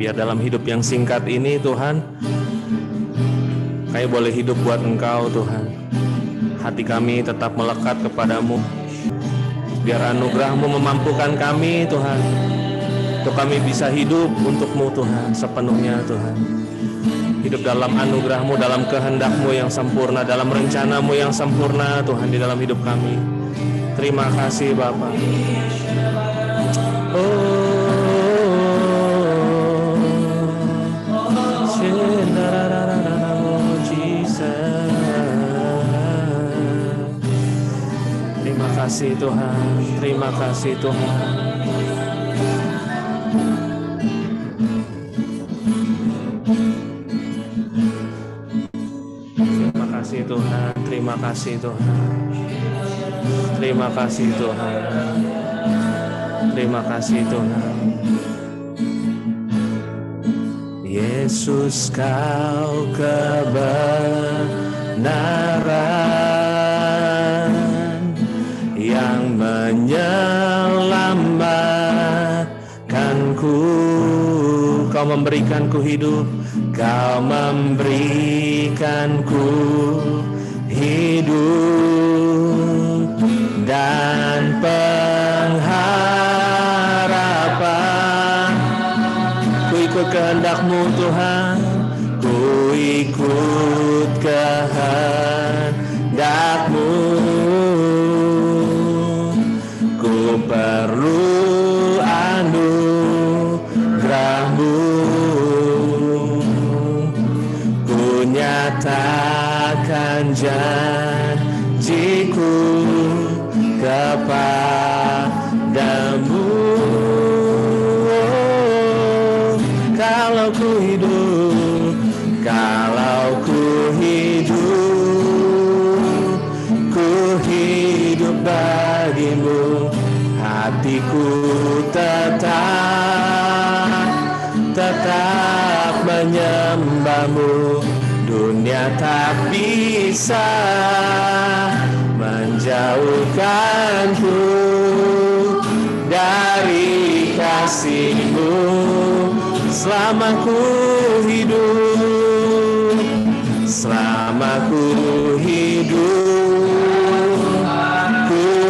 Biar dalam hidup yang singkat ini Tuhan, kami boleh hidup buat Engkau Tuhan. Hati kami tetap melekat kepadamu. Biar anugerah-Mu memampukan kami Tuhan, untuk kami bisa hidup untuk-Mu Tuhan sepenuhnya Tuhan. Hidup dalam anugerah-Mu, dalam kehendak-Mu yang sempurna, dalam rencana-Mu yang sempurna Tuhan di dalam hidup kami. Terima kasih Bapa. Terima kasih Tuhan, terima kasih Tuhan. Terima kasih Tuhan, terima kasih Tuhan. Terima kasih Tuhan. Terima kasih Tuhan. Yesus, Kau kebenaran yang menyelamatkanku. Kau memberikanku hidup, Kau memberikanku hidup dan pengharapan. Ku ikut kehendak-Mu Tuhan, ku ikut kehendak-Mu. Ku perlu anugerah-Mu, ku nyatakan janji-Ku kepadamu. Kalau ku hidup, kalau ku hidup bagimu. Hatiku tetap menyembah-Mu. Dunia tak bisa menjauhkanku dari kasih-Mu. Selama ku hidup, selama ku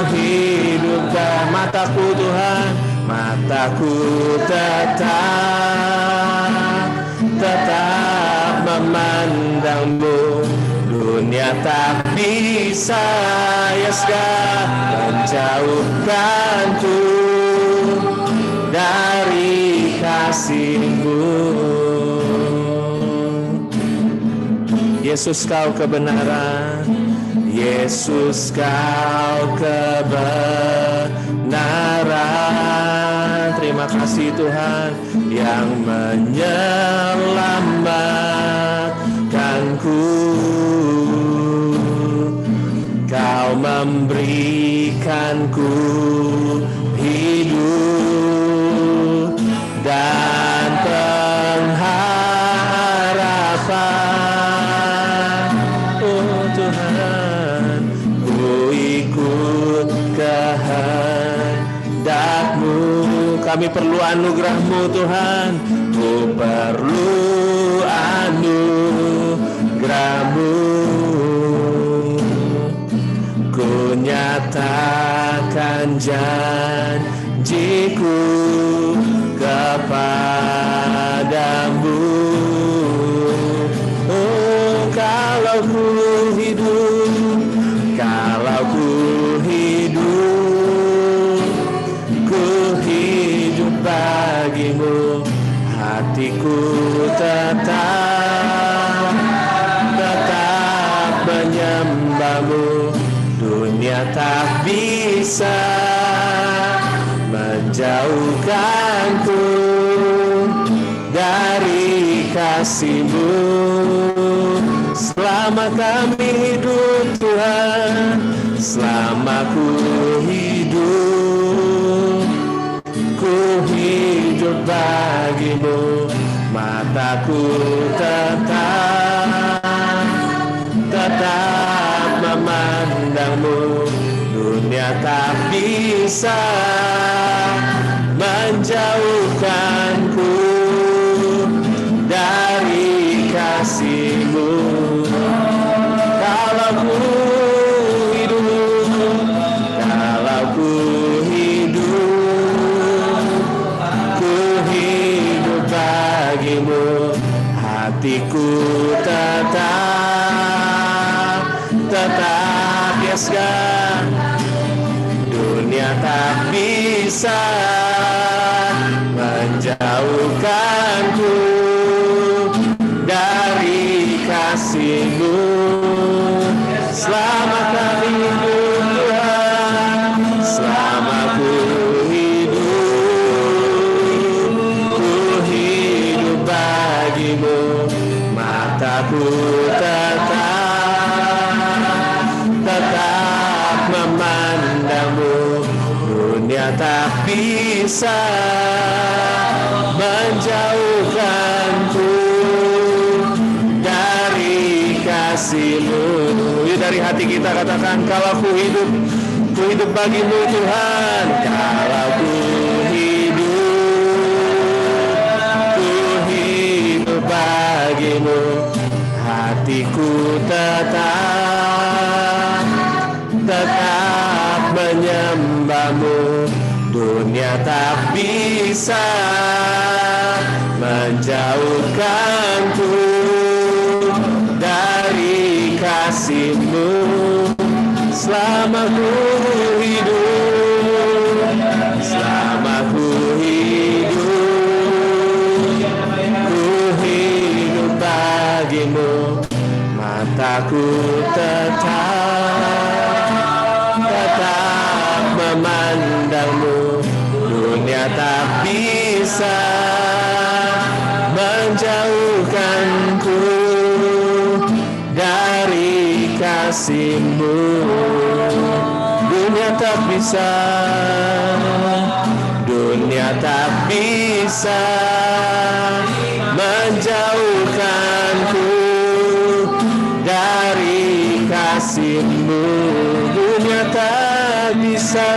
hidupkan mataku Tuhan, mataku tetap memandang-Mu. Dunia tak bisa, yes God, menjauhkanku dari kasih-Mu. Yesus, Kau kebenaran. Yesus, Kau kebenaran. Terima kasih Tuhan yang menyelamatkanku. Kau memberikanku hidup dan pengharapan. Oh Tuhan, ku ikut kehendak-Mu. Kami perlu anugerah-Mu Tuhan, ku perlu anugerah-Mu. Ku nyatakan janji-Ku kepadamu. Oh, kalau ku hidup bagimu. Hatiku tetap menyembah-Mu. Dunia tak bisa menjauhkanku dari kasih-Mu. Selama kami hidup Tuhan, selama ku hidup bagimu. Mataku tetap memandang-Mu. Dunia tak bisa menjauhkanku bisa menjauhkanku dari kasih-Mu. Selama kami hidup Tuhan, selama ku hidup bagi-Mu. Mataku tetap memandang-Mu. Dunia tak bisa menjauhkanku dari kasih-Mu. Yuk dari hati kita katakan, kalau ku hidup bagi-Mu Tuhan. Kalau ku hidup bagi-Mu, hatiku tetap menyembah-Mu. Dunia tak bisa menjauhkanku dari kasih-Mu. Selama ku hidup bagi-Mu. Mataku tetap memandang-Mu. Dunia tak bisa menjauhkanku dari kasih-Mu. Dunia tak bisa menjauhkanku dari kasih-Mu. Dunia tak bisa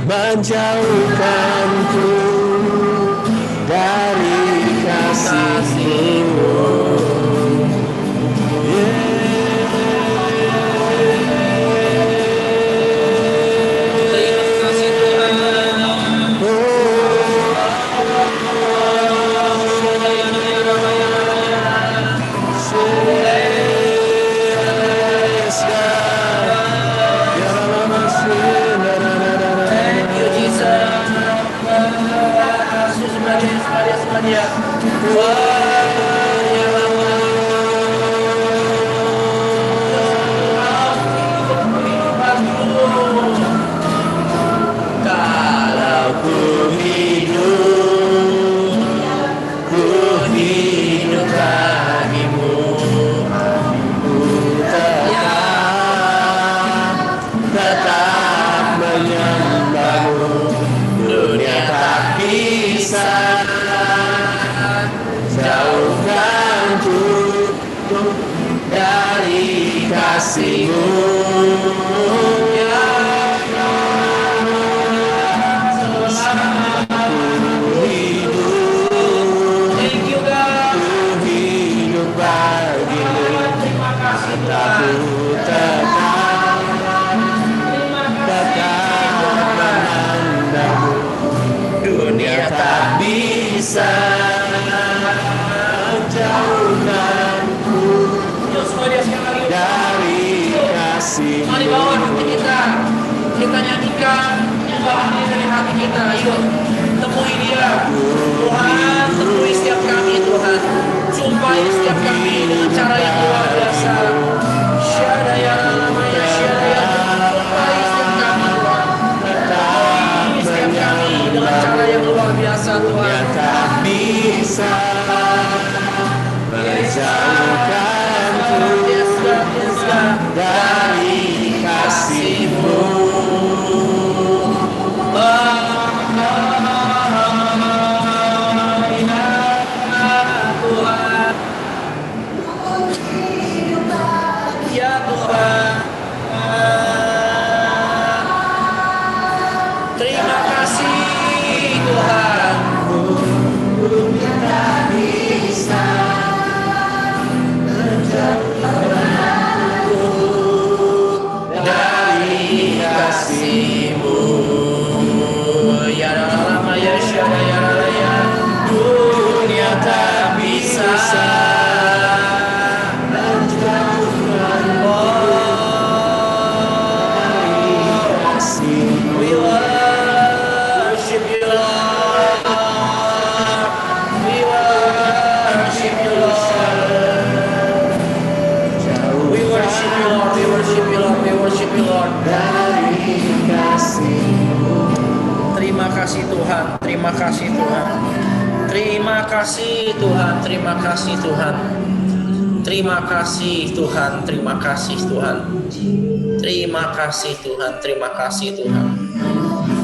menjauhkanku dari kasih-Mu. Mari bawa hati kita nyanyikan bahan dari hati kita. Yuk, temui Dia, Tuhan, temui setiap kami Tuhan, jumpai setiap kami dengan cara yang luar biasa. Syadaya namanya Syadaya, jumpai setiap kami Tuhan, temui setiap kami dengan cara yang luar biasa Tuhan. Tak bisa menjauhkanku dari kasih-Mu. worship you Lord, we worship you Lord. Terima kasih Tuhan, terima kasih Tuhan. Terima kasih Tuhan, terima kasih Tuhan. Terima kasih Tuhan, terima kasih Tuhan. Terima kasih Tuhan, terima kasih Tuhan.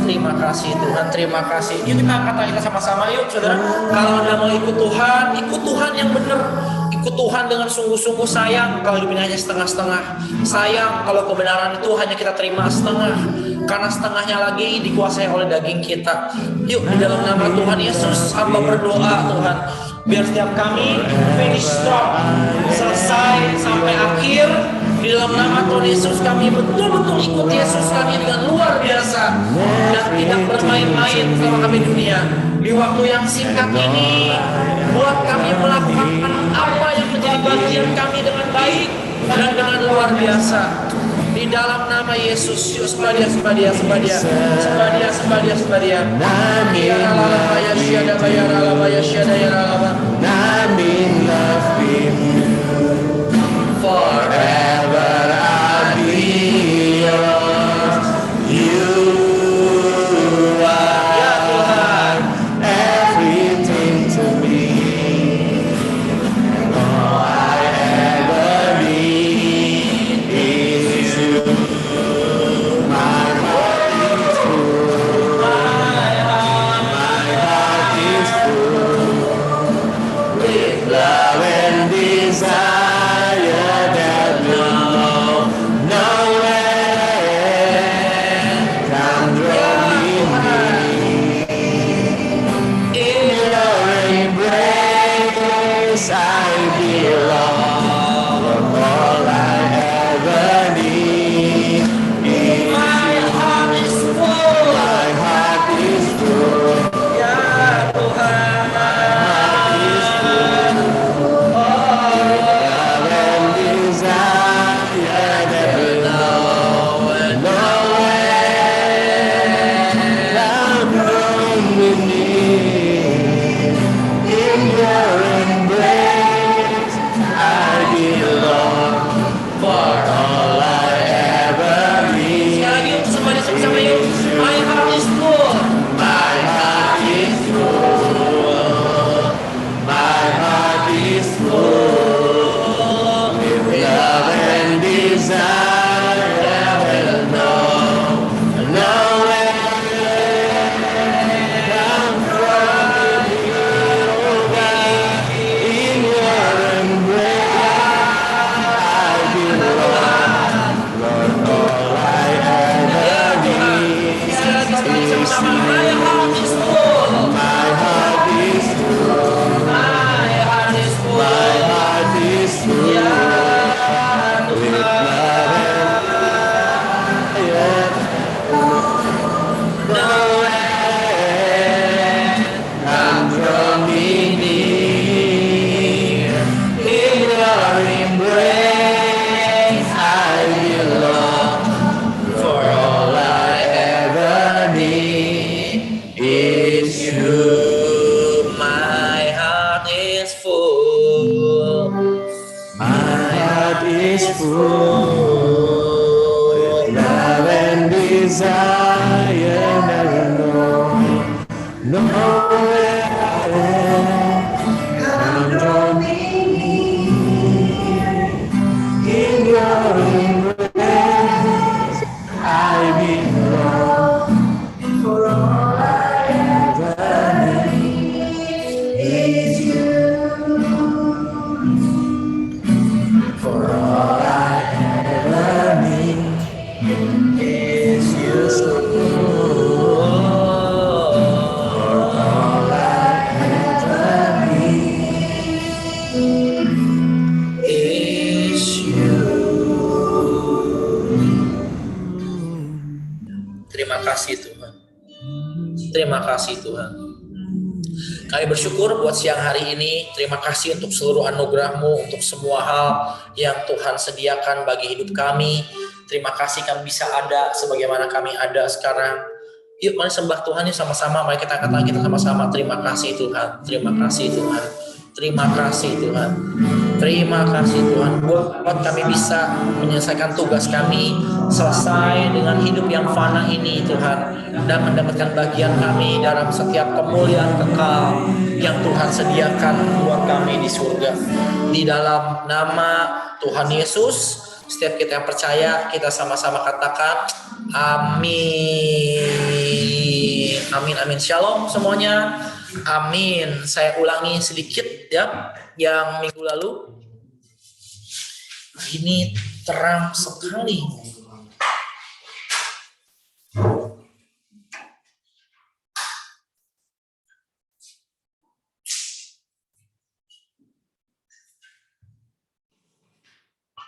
Terima kasih Tuhan, terima kasih. Yuk kita kata kita sama-sama yuk saudara. Kalau Anda mau ikut Tuhan yang benar. Ikut Tuhan dengan sungguh-sungguh. Sayang kalau hidup ini hanya setengah-setengah. Sayang kalau kebenaran itu hanya kita terima setengah. Karena setengahnya lagi dikuasai oleh daging kita. Yuk di dalam nama Tuhan Yesus hamba berdoa Tuhan. Biar setiap kami finish strong, selesai sampai akhir. Di dalam nama Tuhan Yesus kami betul-betul ikut Yesus kami dengan luar biasa. Dan tidak bermain-main selama kami di dunia. Di waktu yang singkat ini, buat kami melakukan apa yang menjadi bagian kami dengan baik dan dengan luar biasa. Di dalam nama Yesus, yuk sebadia. Ya Allah, ya syada, ya Allah, ya syada, ya Allah. I'm in love with you. Forever I'll be yours. You are everything to me. All I ever need is you. My heart is full. My heart is full with love and desire that no one can draw me near. In your embrace I belong. All I ever need is My heart is full. my heart is full. Ya Tuhan. Love and desire that no one can draw me near. In your embrace I belong. For all I ever need. Sekali lagi yuk semuanya sama-sama yuk. My heart is full. My heart is full. My heart is full with love and desire that no one can draw me near. In your embrace I belong. Lord, all I ever need Sekali lagi is sama-sama. you. My heart is full. My heart is full. My heart is full. My heart is full Ya with Tuhan. love and desire. No one can draw me near. In your embrace I belong. For all I ever need is you. My heart is full. My heart is full with love and desire never know. No one can draw me near. In your embrace I belong. For all I ever need is you. For all I ever need is you. For all I ever need Is you. Terima kasih Tuhan. Terima kasih Tuhan. Kami bersyukur buat siang hari ini. Terima kasih untuk seluruh anugerah-Mu, untuk semua hal yang Tuhan sediakan bagi hidup kami. Terima kasih kami bisa ada sebagaimana kami ada sekarang. Yuk mari sembah Tuhan sama-sama. Mari kita katakan kita sama-sama. Terima kasih Tuhan. Terima kasih Tuhan. Terima kasih Tuhan. Terima kasih Tuhan buat kami bisa menyelesaikan tugas kami, selesai dengan hidup yang fana ini Tuhan, dan mendapatkan bagian kami dalam setiap kemuliaan kekal yang Tuhan sediakan buat kami di surga. Di dalam nama Tuhan Yesus, setiap kita yang percaya, kita sama-sama katakan amin. Amin, amin. Shalom semuanya. Amin. Saya ulangi sedikit ya, yang minggu lalu. Ini terang sekali.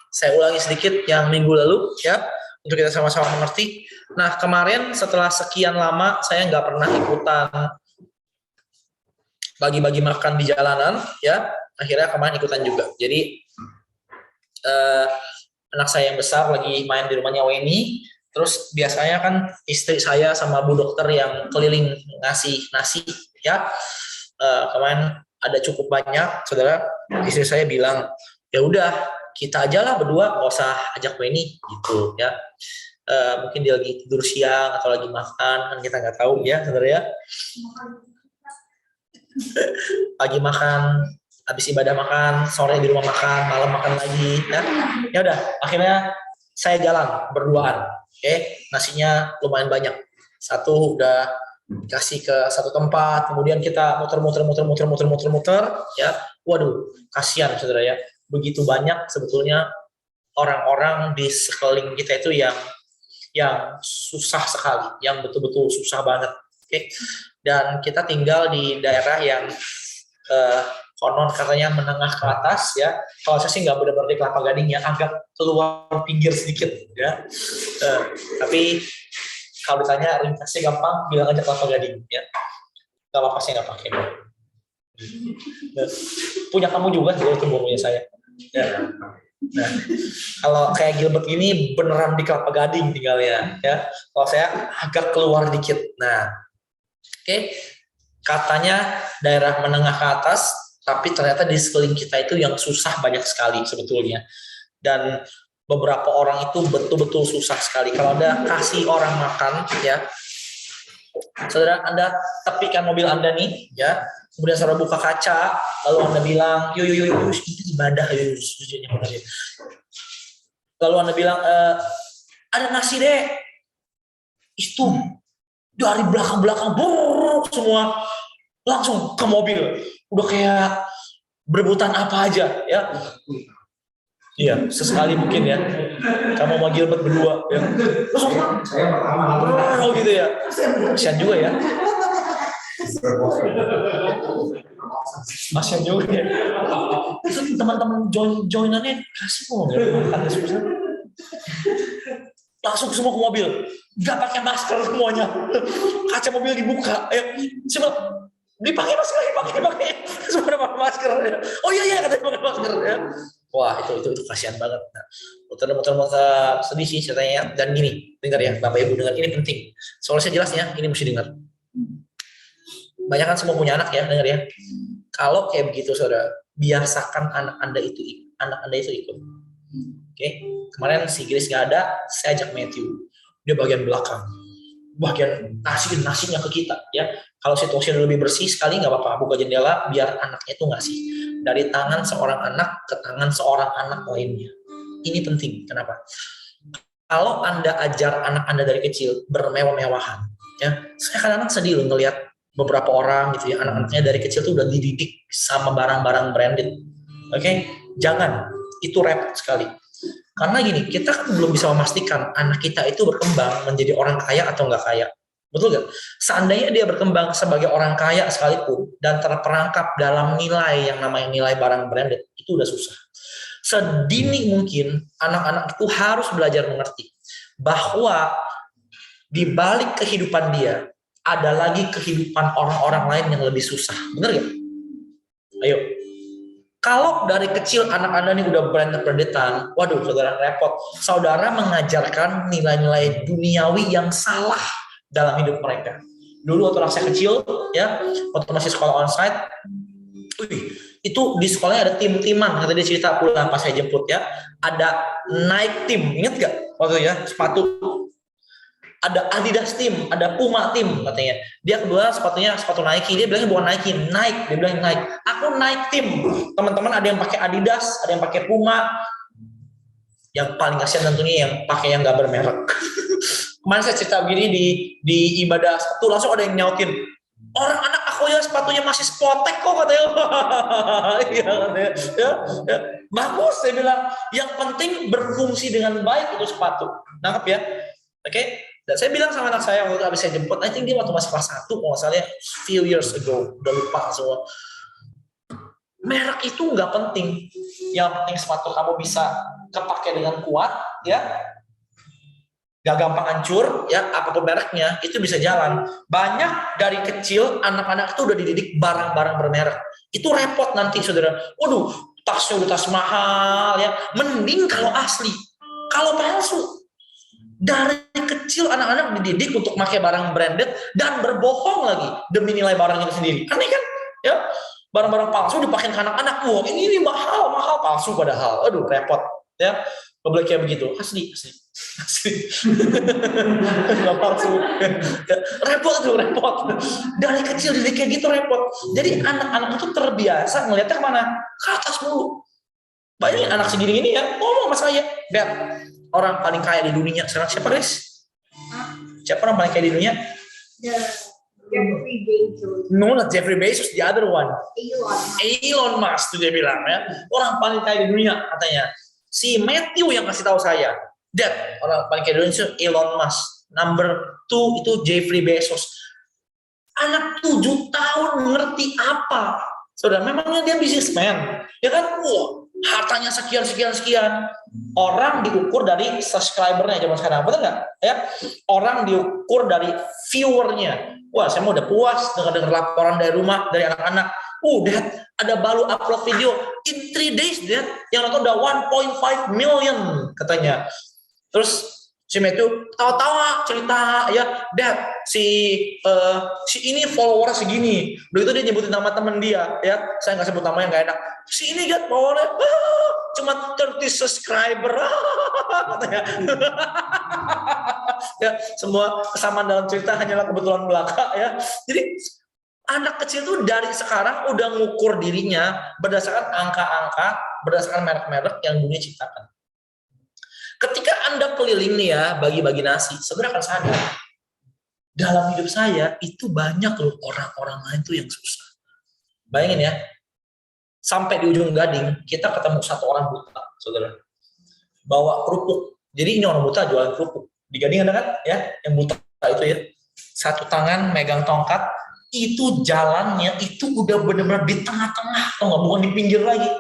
Saya ulangi sedikit yang minggu lalu ya, untuk kita sama-sama mengerti. Nah, kemarin setelah sekian lama saya nggak pernah ikutan bagi-bagi makan di jalanan ya, akhirnya kemarin ikutan juga. Jadi anak saya yang besar lagi main di rumahnya Weni, terus biasanya kan istri saya sama bu dokter yang keliling ngasih nasi ya. Kemarin ada cukup banyak, saudara. Istri saya bilang, ya udah kita aja lah berdua, nggak usah ajak Weni gitu ya. Mungkin dia lagi tidur siang atau lagi makan, kan kita nggak tahu ya, saudara ya. Pagi makan, habis ibadah makan, sore di rumah makan, malam makan lagi ya. Ya udah, akhirnya saya jalan berduaan. Oke, nasinya lumayan banyak. Satu udah kasih ke satu tempat, kemudian kita muter ya. Waduh, kasihan saudara ya. Begitu banyak sebetulnya orang-orang di sekeliling kita itu yang susah sekali, yang betul-betul susah banget. Oke. Dan kita tinggal di daerah yang konon katanya menengah ke atas ya. Kalau saya sih nggak benar-benar di Kelapa Gading ya, agak keluar pinggir sedikit ya. Tapi kalau ditanya ringkasnya gampang, bilang aja Kelapa Gading ya. Nggak apa-apa, saya nggak pakai. Punya kamu juga sih itu burungnya saya. Ya. Nah, kalau kayak Gilbert ini beneran di Kelapa Gading tinggalnya ya. Kalau saya agak keluar dikit. Nah, oke. Katanya daerah menengah ke atas, tapi ternyata di sekeliling kita itu yang susah banyak sekali sebetulnya. Dan beberapa orang itu betul-betul susah sekali. Kalau Anda kasih orang makan ya, saudara, Anda tepikan mobil Anda nih ya, kemudian saudara buka kaca, lalu Anda bilang, yuk, ini ibadah, lalu Anda bilang, ada nasi deh, itu dari belakang buruk semua langsung ke mobil, udah kayak berebutan apa aja ya. Iya, sesekali mungkin ya. Kamu sama Gilbert berdua ya. Saya pertama gitu ya. Kasian juga ya. Kasian juga ya. Itu teman-teman joinannya kasih kok ya. Langsung semua ke mobil, nggak pakai masker semuanya. Kaca mobil dibuka, semua dipakai semua pakai masker ya. Oh iya katanya pakai masker ya. Wah itu kasihan banget. Nah, muter sedih sih ceritanya. Dan gini, dengar ya Bapak Ibu, dengar, ini penting. Soalnya saya jelas ya, ini mesti dengar. Banyak kan semua punya anak ya, dengar ya. Kalau kayak begitu saudara, biasakan anak Anda itu ikut. Oke, kemarin si Grace nggak ada, saya ajak Matthew. Dia bagian belakang, bagian nasinya ke kita ya. Kalau situasinya lebih bersih sekali nggak apa-apa, buka jendela biar anaknya itu ngasih dari tangan seorang anak ke tangan seorang anak lainnya. Ini penting. Kenapa? Kalau Anda ajar anak Anda dari kecil bermewah-mewahan, ya, saya kadang-kadang sedih loh ngelihat beberapa orang gitu ya, anak-anaknya dari kecil tuh udah dididik sama barang-barang branded. Oke, jangan, itu repot sekali. Karena gini, kita kan belum bisa memastikan anak kita itu berkembang menjadi orang kaya atau nggak kaya. Betul nggak? Seandainya dia berkembang sebagai orang kaya sekalipun dan terperangkap dalam nilai yang namanya nilai barang branded, itu udah susah. Sedini mungkin anak-anak itu harus belajar mengerti bahwa di balik kehidupan dia ada lagi kehidupan orang-orang lain yang lebih susah. Bener nggak? Ayo. Kalau dari kecil anak Anda ini udah branded-brandetan, waduh saudara repot. Saudara mengajarkan nilai-nilai duniawi yang salah dalam hidup mereka. Dulu waktu saya kecil, ya, waktu masih sekolah onsite, Itu di sekolahnya ada tim-timan, kata dia cerita pulang pas saya jemput ya. Ada Nike tim, ingat gak waktu ya sepatu? Ada Adidas tim, ada Puma tim katanya. Dia kedua sepatunya sepatu Nike, dia bilangnya bukan Nike, Nike, dia bilang Nike. Aku Nike tim. Teman-teman ada yang pakai Adidas, ada yang pakai Puma. Yang paling kasihan tentunya yang pakai yang gak bermerek. Kemarin saya cerita begini di ibadah Sabtu, langsung ada yang nyautin, orang anak aku ya sepatunya masih Spotek kok katanya. Iya katanya. Ya. Bagus, saya bilang. Yang penting berfungsi dengan baik itu sepatu. Nangkep ya? Oke? Dan saya bilang sama anak saya waktu habis saya jemput, I think dia waktu masih kelas 1, kalau nggak salah, few years ago, udah lupa semua. Merek itu nggak penting. Yang penting sepatu kamu bisa kepake dengan kuat, ya. Gak gampang hancur, ya, apapun mereknya, itu bisa jalan. Banyak dari kecil, anak-anak itu udah dididik barang-barang bermerek. Itu repot nanti, saudara. Waduh, tasnya udah tas mahal, ya. Mending kalau asli. Kalau palsu, dari kecil anak-anak dididik untuk pakai barang branded dan berbohong lagi demi nilai barangnya sendiri. Aneh kan? Ya, barang-barang palsu dipakai ke anak-anak. Wah, ini mahal palsu padahal. Aduh, repot. Ya, nggak boleh kayak begitu. Asli. Nggak palsu. Ya, repot. Dari kecil dididik kayak gitu repot. Jadi anak-anak itu terbiasa ngeliatnya kemana? Ke atas mulu. Bayangin anak segini ini ya ngomong sama saya, Dad, orang paling kaya di dunia sekarang siapa, guys? Siapa orang paling kaya di dunia? Jeffrey Bezos. No, not Jeffrey Bezos, the other one. Elon. Elon Musk tuh dia bilang ya. Orang paling kaya di dunia katanya. Si Matthew yang kasih tahu saya, Dad, orang paling kaya di dunia itu Elon Musk. Number 2 itu Jeffrey Bezos. Anak 7 tahun ngerti apa? Saudara, memangnya dia businessman. Ya kan? Wah, hartanya sekian. Orang diukur dari subscribernya zaman sekarang, betul nggak? Ya, orang diukur dari viewernya. Wah, saya mau udah puas dengar laporan dari rumah dari anak-anak. Dad, ada baru upload video in 3 days, Dad. Yang nonton udah 1.5 million katanya. Terus si Matthew tawa-tawa cerita ya, Dad, si ini follower segini. Begitu dia nyebutin nama temen dia, ya. Saya nggak sebut namanya, nggak enak. Si ini kan followernya cuma 30 subscriber, katanya. Ya, semua kesamaan dalam cerita hanyalah kebetulan belaka, ya. Jadi anak kecil tuh dari sekarang udah ngukur dirinya berdasarkan angka-angka, berdasarkan merek-merek yang dunia ciptakan. Ketika Anda keliling nih ya, bagi-bagi nasi, saudara akan sadar, dalam hidup saya itu banyak loh orang-orang lain tuh yang susah. Bayangin ya, sampai di ujung Gading, kita ketemu satu orang buta, saudara. Bawa kerupuk. Jadi ini orang buta jualan kerupuk. Di Gading ada kan, ya, yang buta itu ya. Satu tangan megang tongkat, itu jalannya, itu udah benar-benar di tengah-tengah, atau nggak, bukan di pinggir lagi.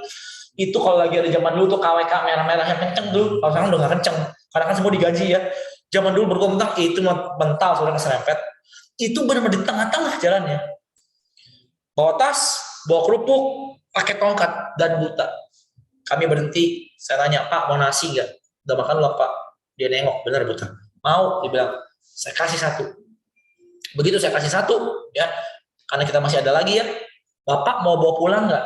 Itu kalau lagi ada zaman dulu tuh KWK merah-merah yang kenceng dulu, kalau sekarang udah nggak kenceng, karena kan semua digaji ya. Zaman dulu berkomentar itu mental sudah keserempet. Itu benar-benar di tengah-tengah jalannya. Bawa tas, bawa kerupuk, pakai tongkat dan buta. Kami berhenti, saya tanya, Pak mau nasi nggak? Udah makan belum Pak? Dia nengok, benar buta. Mau, dia bilang, saya kasih 1. Begitu saya kasih 1, ya, karena kita masih ada lagi ya. Bapak mau bawa pulang nggak?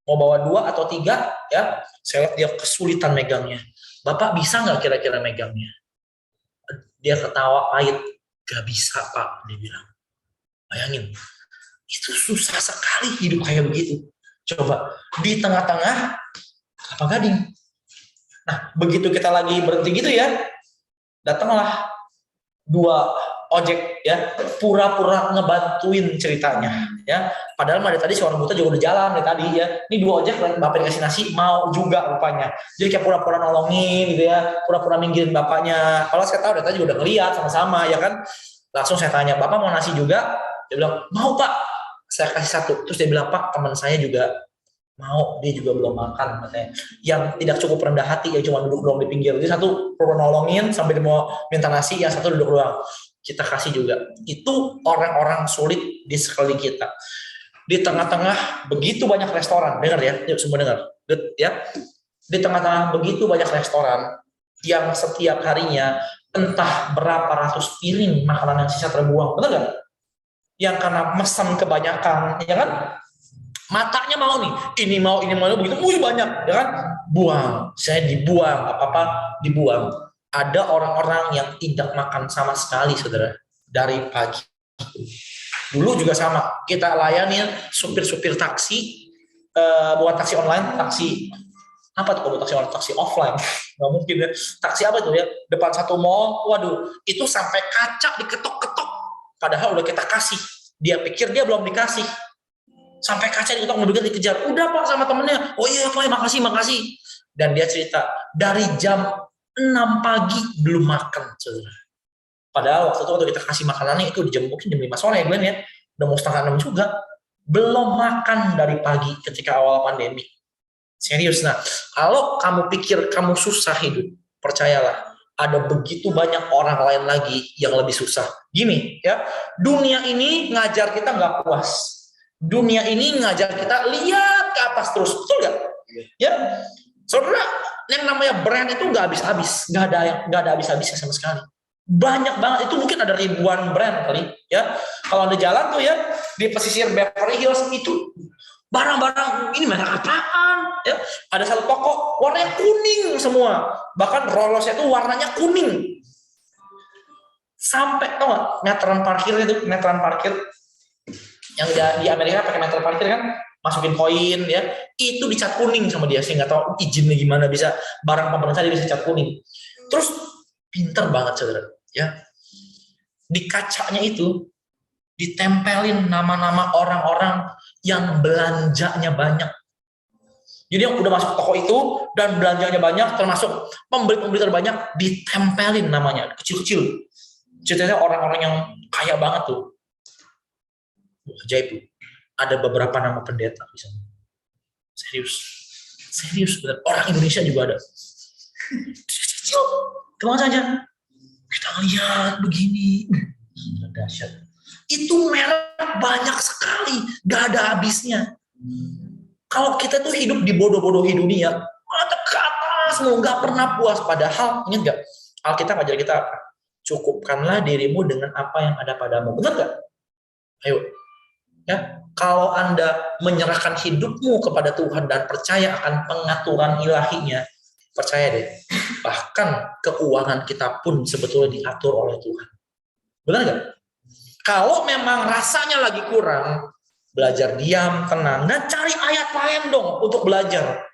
Mau bawa 2 atau 3, ya, saya lihat dia kesulitan megangnya. Bapak bisa nggak kira-kira megangnya? Dia ketawa pahit, gak bisa Pak, dia bilang. Bayangin, itu susah sekali hidup kayak begitu. Coba, di tengah-tengah, Kelapa Gading. Nah, begitu kita lagi berhenti gitu ya, datanglah 2 ojek ya, pura-pura ngebantuin ceritanya ya. Padahal dari tadi si orang buta juga udah jalan dari tadi ya. Ini 2 ojek bapak dikasih nasi mau juga rupanya. Jadi kayak pura-pura nolongin gitu ya, pura-pura minggirin bapaknya. Kalau saya tahu dari tadi juga udah ngeliat sama-sama ya kan. Langsung saya tanya, "Bapak mau nasi juga?" Dia bilang, "Mau Pak." Saya kasih 1. Terus dia bilang, "Pak, teman saya juga mau, dia juga belum makan," katanya. Yang tidak cukup rendah hati, yang cuma duduk doang di pinggir. Jadi 1 pura nolongin sampai dia mau minta nasi, yang 1 duduk doang. Kita kasih juga. Itu orang-orang sulit di sekeliling kita. Di tengah-tengah begitu banyak restoran, dengar ya, yuk semua dengar. Ya. Di tengah-tengah begitu banyak restoran yang setiap harinya entah berapa ratus piring makanan yang sisa terbuang, benar nggak? Yang karena pesan kebanyakan, ya kan? Matanya mau nih, ini mau begitu, banyak, ya kan? Buang, saya dibuang, apa-apa dibuang. Ada orang-orang yang tidak makan sama sekali, saudara, dari pagi. Dulu juga sama, kita layani supir-supir taksi, bukan taksi online, taksi apa tuh kalau taksi online, taksi offline, nggak mungkin ya. Taksi apa tuh ya? Depan satu mall, waduh, itu sampai kaca diketok-ketok, padahal udah kita kasih. Dia pikir dia belum dikasih. Sampai kaca diketok, mobilnya dikejar. Udah Pak sama temennya. Oh iya Pak, makasih. Dan dia cerita, dari jam 6 pagi belum makan, saudara. Padahal waktu kita kasih makanannya itu mungkin jam 5 sore, Glenn ya. Udah mau setengah 6 juga. Belum makan dari pagi ketika awal pandemi. Serius, nah. Kalau kamu pikir kamu susah hidup, percayalah, ada begitu banyak orang lain lagi yang lebih susah. Gini ya, dunia ini ngajar kita nggak puas. Dunia ini ngajar kita lihat ke atas terus, betul nggak? Ya, saudara, yang namanya brand itu nggak habis-habis, nggak ada habis-habisnya sama sekali. Banyak banget, itu mungkin ada ribuan brand kali, ya. Kalau Anda jalan tuh ya di pesisir Beverly Hills itu barang-barang ini merek apaan? Ya, ada satu toko warnanya kuning semua, bahkan rolosnya itu warnanya kuning. Sampai tau nggak meteran parkir yang di Amerika pakai meter parkir kan, masukin koin ya, itu dicat kuning sama dia. Saya nggak tahu izinnya gimana bisa barang pemerintah dia bisa cat kuning. Terus pinter banget saudara ya, di kacanya itu ditempelin nama-nama orang-orang yang belanjanya banyak. Jadi yang udah masuk toko itu dan belanjanya banyak, termasuk pembeli-pembeli terbanyak, ditempelin namanya kecil-kecil. Ceritanya orang-orang yang kaya banget tuh. Ajaib, ada beberapa nama pendeta di sana. Serius benar. Orang Indonesia juga ada. Kemana saja kita lihat begini, dahsyat. Itu merek banyak sekali, gak ada habisnya. Kalau kita tuh hidup di bodoh-bodohi dunia, ke atas, nggak pernah puas. Padahal ingat gak? Alkitab ajar kita apa? Cukupkanlah dirimu dengan apa yang ada padamu. Benar gak? Ayo. Ya, kalau Anda menyerahkan hidupmu kepada Tuhan dan percaya akan pengaturan ilahinya, percaya deh, bahkan keuangan kita pun sebetulnya diatur oleh Tuhan. Benar nggak? Kalau memang rasanya lagi kurang, belajar diam, tenang, dan cari ayat lain dong untuk belajar.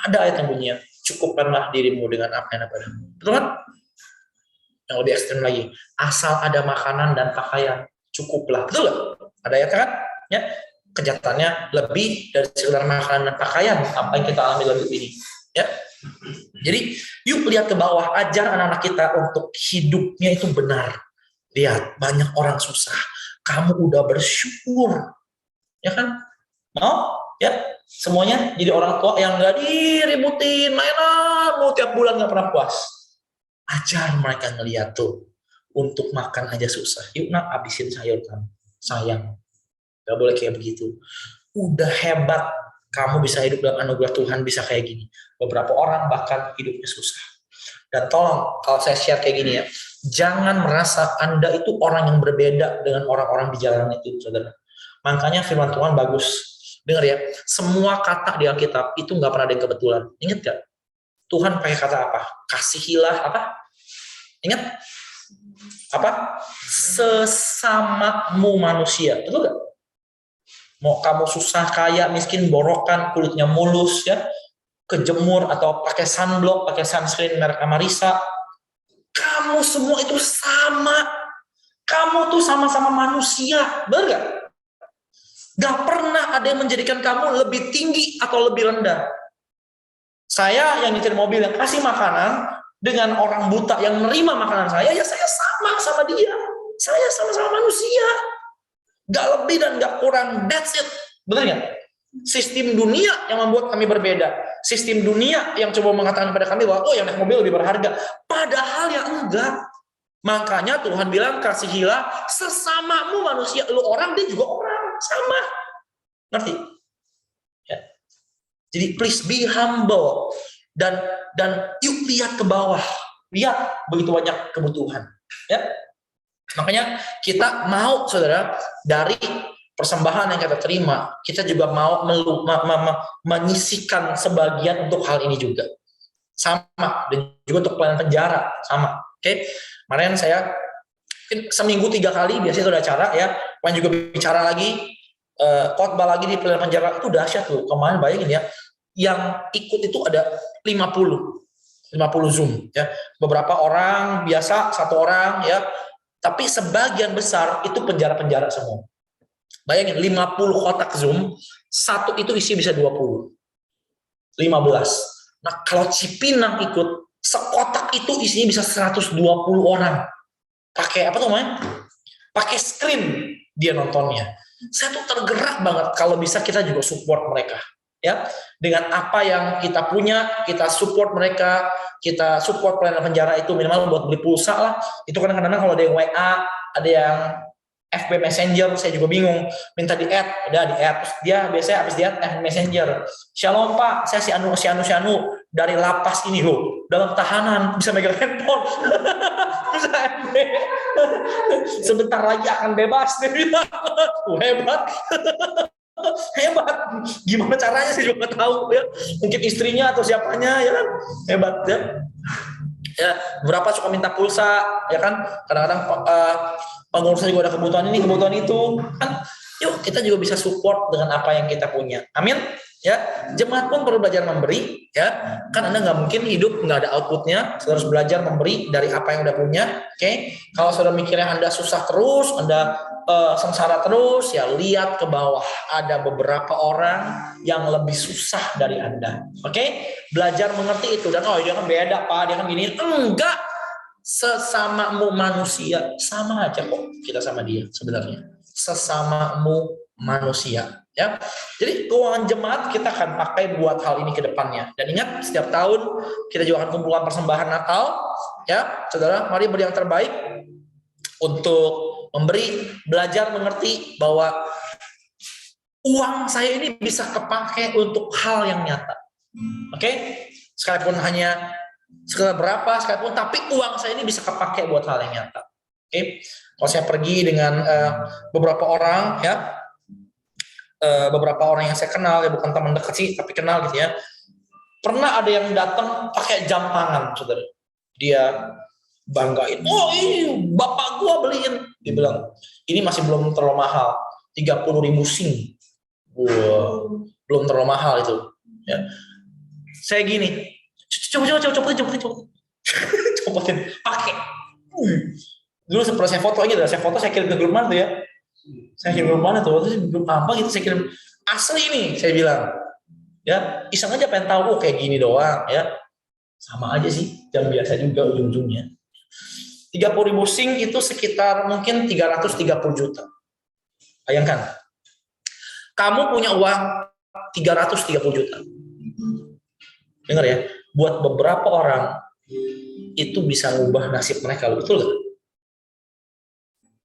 Ada ayat yang bunyinya, cukupkanlah dirimu dengan apa yang ada padamu. Betul kan? Yang lebih ekstrem lagi, asal ada makanan dan pakaian, cukuplah. Betul nggak? Ada ayat kan? Ya, kejahatannya lebih dari sekedar makanan dan pakaian apa yang kita alami dalam hidup ini. Ya, jadi yuk lihat ke bawah, ajar anak-anak kita untuk hidupnya itu benar. Lihat, banyak orang susah. Kamu udah bersyukur, ya kan? Mau? Ya, semuanya jadi orang tua yang nggak diributin, mainan, mau tiap bulan nggak pernah puas. Ajar mereka ngeliat tuh, untuk makan aja susah. Yuk nak, habisin sayur kamu. Sayang, gak boleh kayak begitu. Udah hebat kamu bisa hidup dalam anugerah Tuhan, bisa kayak gini. Beberapa orang bahkan hidupnya susah. Dan tolong, kalau saya share kayak gini ya, jangan merasa Anda itu orang yang berbeda dengan orang-orang di jalanan itu, saudara. Makanya firman Tuhan bagus. Dengar ya, semua kata di Alkitab itu gak pernah ada yang kebetulan. Ingat gak? Tuhan pakai kata apa? Kasihilah apa? Ingat? Apa? Sesamamu manusia. Betul gak? Mau kamu susah, kaya, miskin, borokan, kulitnya mulus, ya, kejemur, atau pakai sunblock, pakai sunscreen merek Amarisa, kamu semua itu sama. Kamu tuh sama-sama manusia. Benar gak? Gak pernah ada yang menjadikan kamu lebih tinggi atau lebih rendah. Saya yang nyetir mobil, yang kasih makanan, dengan orang buta yang menerima makanan saya, ya saya sama dia. Saya sama-sama manusia. Gak lebih dan gak kurang. That's it. Benar gak? Sistem dunia yang membuat kami berbeda. Sistem dunia yang coba mengatakan pada kami bahwa, oh yang naik mobil lebih berharga. Padahal ya enggak. Makanya Tuhan bilang, kasihilah sesamamu manusia. Lu orang, dia juga orang. Sama. Ngerti? Ya. Jadi please be humble. Dan yuk lihat ke bawah, lihat begitu banyak kebutuhan, ya. Makanya kita mau, saudara, dari persembahan yang kita terima, kita juga mau menyisikan sebagian untuk hal ini juga. Sama, dan juga untuk pelayanan penjara, sama. Oke. Kemarin saya seminggu 3 kali biasanya itu ada acara ya, yang juga bicara lagi, khotbah lagi di pelayanan penjara, itu dahsyat tuh. Kemarin bayangin ya, yang ikut itu ada 50 Zoom ya. Beberapa orang biasa, 1 orang ya, tapi sebagian besar itu penjara-penjara semua. Bayangin 50 kotak Zoom, satu itu isi bisa 20, 15. Nah kalau Cipinang ikut, sekotak itu isinya bisa 120 orang. Pakai apa tuh namanya? Pakai screen dia nontonnya. Saya tuh tergerak banget kalau bisa kita juga support mereka. Ya, dengan apa yang kita punya, kita support mereka, kita support pelayanan penjara itu minimal buat beli pulsa lah. Itu kadang-kadang kalau ada yang WA, ada yang FB Messenger, saya juga bingung, minta di-add, udah di-add, terus dia biasanya habis di-add FB Messenger, Shalom Pak, saya si Anu dari lapas ini loh, dalam tahanan, bisa megang handphone, bisa FB, sebentar lagi akan bebas, dia bilang, hebat, hebat, gimana caranya saya juga nggak tahu ya, mungkin istrinya atau siapanya ya kan, hebat ya. Ya, beberapa suka minta pulsa, ya kan? Kadang-kadang pengurusnya juga ada kebutuhan ini, kebutuhan itu, kan? Yuk kita juga bisa support dengan apa yang kita punya. Amin. Ya, jemaat pun perlu belajar memberi, ya. Kan Anda nggak mungkin hidup nggak ada outputnya. Saudara harus belajar memberi dari apa yang udah punya. Oke? Kalau saudara mikirnya Anda susah terus, Anda sengsara terus, ya lihat ke bawah. Ada beberapa orang yang lebih susah dari Anda. Oke? Belajar mengerti itu. Dan dia kan beda Pak, dia kan gini. Enggak. Sesamamu manusia, sama aja kok kita sama dia sebenarnya. Sesamamu manusia. Ya, jadi keuangan jemaat kita akan pakai buat hal ini ke depannya. Dan ingat, setiap tahun kita juga akan kumpulkan persembahan Natal. Ya, saudara, mari beri yang terbaik untuk memberi, belajar mengerti bahwa uang saya ini bisa kepakai untuk hal yang nyata. Oke? Sekalipun hanya sekitar berapa, sekalipun, tapi uang saya ini bisa kepakai buat hal yang nyata. Oke? Kalau saya pergi dengan beberapa orang, ya, beberapa orang yang saya kenal, ya bukan teman dekat sih, tapi kenal gitu ya. Pernah ada yang datang pakai jam tangan, saudara. Dia banggain, oh ini bapak gua beliin. Dia bilang, ini masih belum terlalu mahal, 30.000 sing. Wah, belum terlalu mahal itu. Ya. Saya gini, copotin, pakai. Dulu setelah saya foto aja, saya foto, saya kirim ke grup mana tuh ya. Saya kirim ke mana tuh, waktu itu belum apa gitu, saya kirim asli ini, saya bilang, ya iseng aja pengen tahu, kayak gini doang, ya sama aja sih, jam biasa juga ujung-ujungnya. 30.000 sing itu sekitar mungkin 330 juta. Bayangkan, kamu punya uang 330 juta. Dengar ya, buat beberapa orang itu bisa ngubah nasib mereka, betul gak?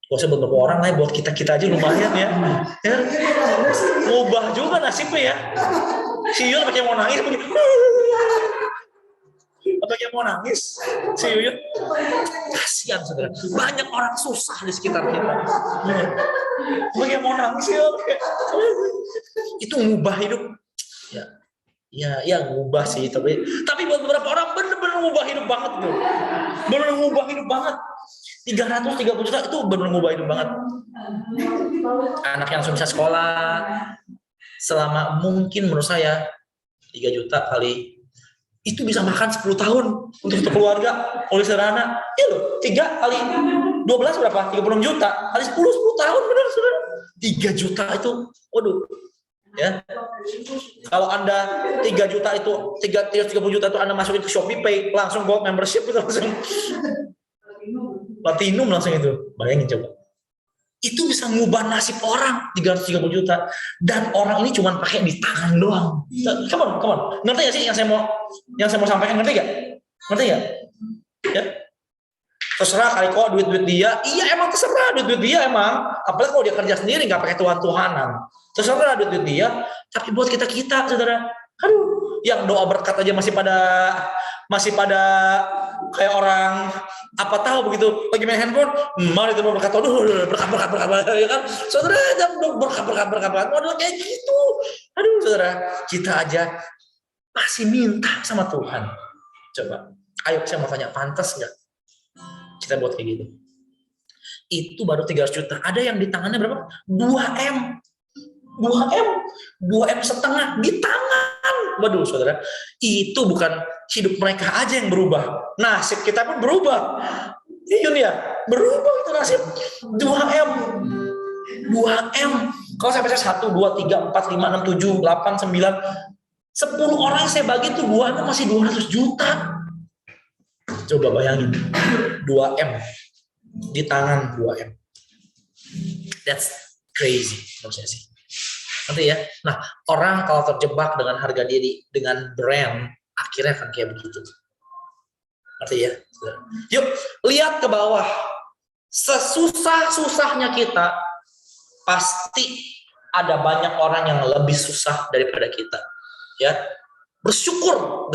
Gak usah beberapa orang lah, buat kita-kita aja lumayan ya. Ya. Ngubah juga nasibnya ya. Si Yuyun pakai mau nangis, pakai mau nangis. Si Yuyun, kasihan saudara. Banyak orang susah di sekitar kita. Pakai mau nangis ya. Itu ngubah hidup. Ya ngubah sih. Tapi buat beberapa orang bener-bener ngubah hidup banget tuh. Bener ngubah hidup banget. 330 juta itu benar ngubah hidup banget. Anak yang bisa sekolah selama mungkin menurut saya 3 juta kali itu bisa makan 10 tahun untuk satu keluarga oleh sederhana. Iya loh, 3 kali 12 berapa? 36 juta kali 10 tahun benar saudara. 3 juta itu, waduh. Ya. Kalau Anda 3 juta itu 330 juta itu Anda masukin ke Shopee Pay, langsung gold membership itu langsung Platinum langsung itu. Bayangin coba. Itu bisa ngubah nasib orang 330 juta. Dan orang ini cuma pakai di tangan doang. Come on. Ngerti gak sih yang saya mau sampaikan? Ngerti gak? Ya. Terserah kali kok duit dia. Iya emang terserah duit dia emang. Apalagi kalau dia kerja sendiri gak pakai tuhan-tuhanan. Terserah duit dia. Tapi buat kita saudara. Aduh, yang doa berkat aja masih pada kayak orang Apa tahu begitu lagi main handphone, mari teman berkata, berkat, ya kan? Saudara, berkat. Model kayak gitu. Aduh, saudara, kita aja masih minta sama Tuhan. Coba, ayo saya mau tanya, pantas nggak kita buat kayak gitu? Itu baru 300 juta. Ada yang di tangannya berapa? 2M. 2M setengah di tangan. Waduh, saudara, itu bukan hidup mereka aja yang berubah, nasib kita pun berubah. Iya ya, berubah itu nasib. 2M. Kalau saya baca 1, 2, 3, 4, 5, 6, 7, 8, 9, 10 orang saya bagi itu 2M masih 200 juta. Coba bayangin, 2M di tangan 2M. That's crazy menurut saya sih. Nanti ya. Nah, orang kalau terjebak dengan harga diri, dengan brand, akhirnya akan kayak begitu. Nanti ya. Yuk, lihat ke bawah. Sesusah-susahnya kita, pasti ada banyak orang yang lebih susah daripada kita. Ya, bersyukur.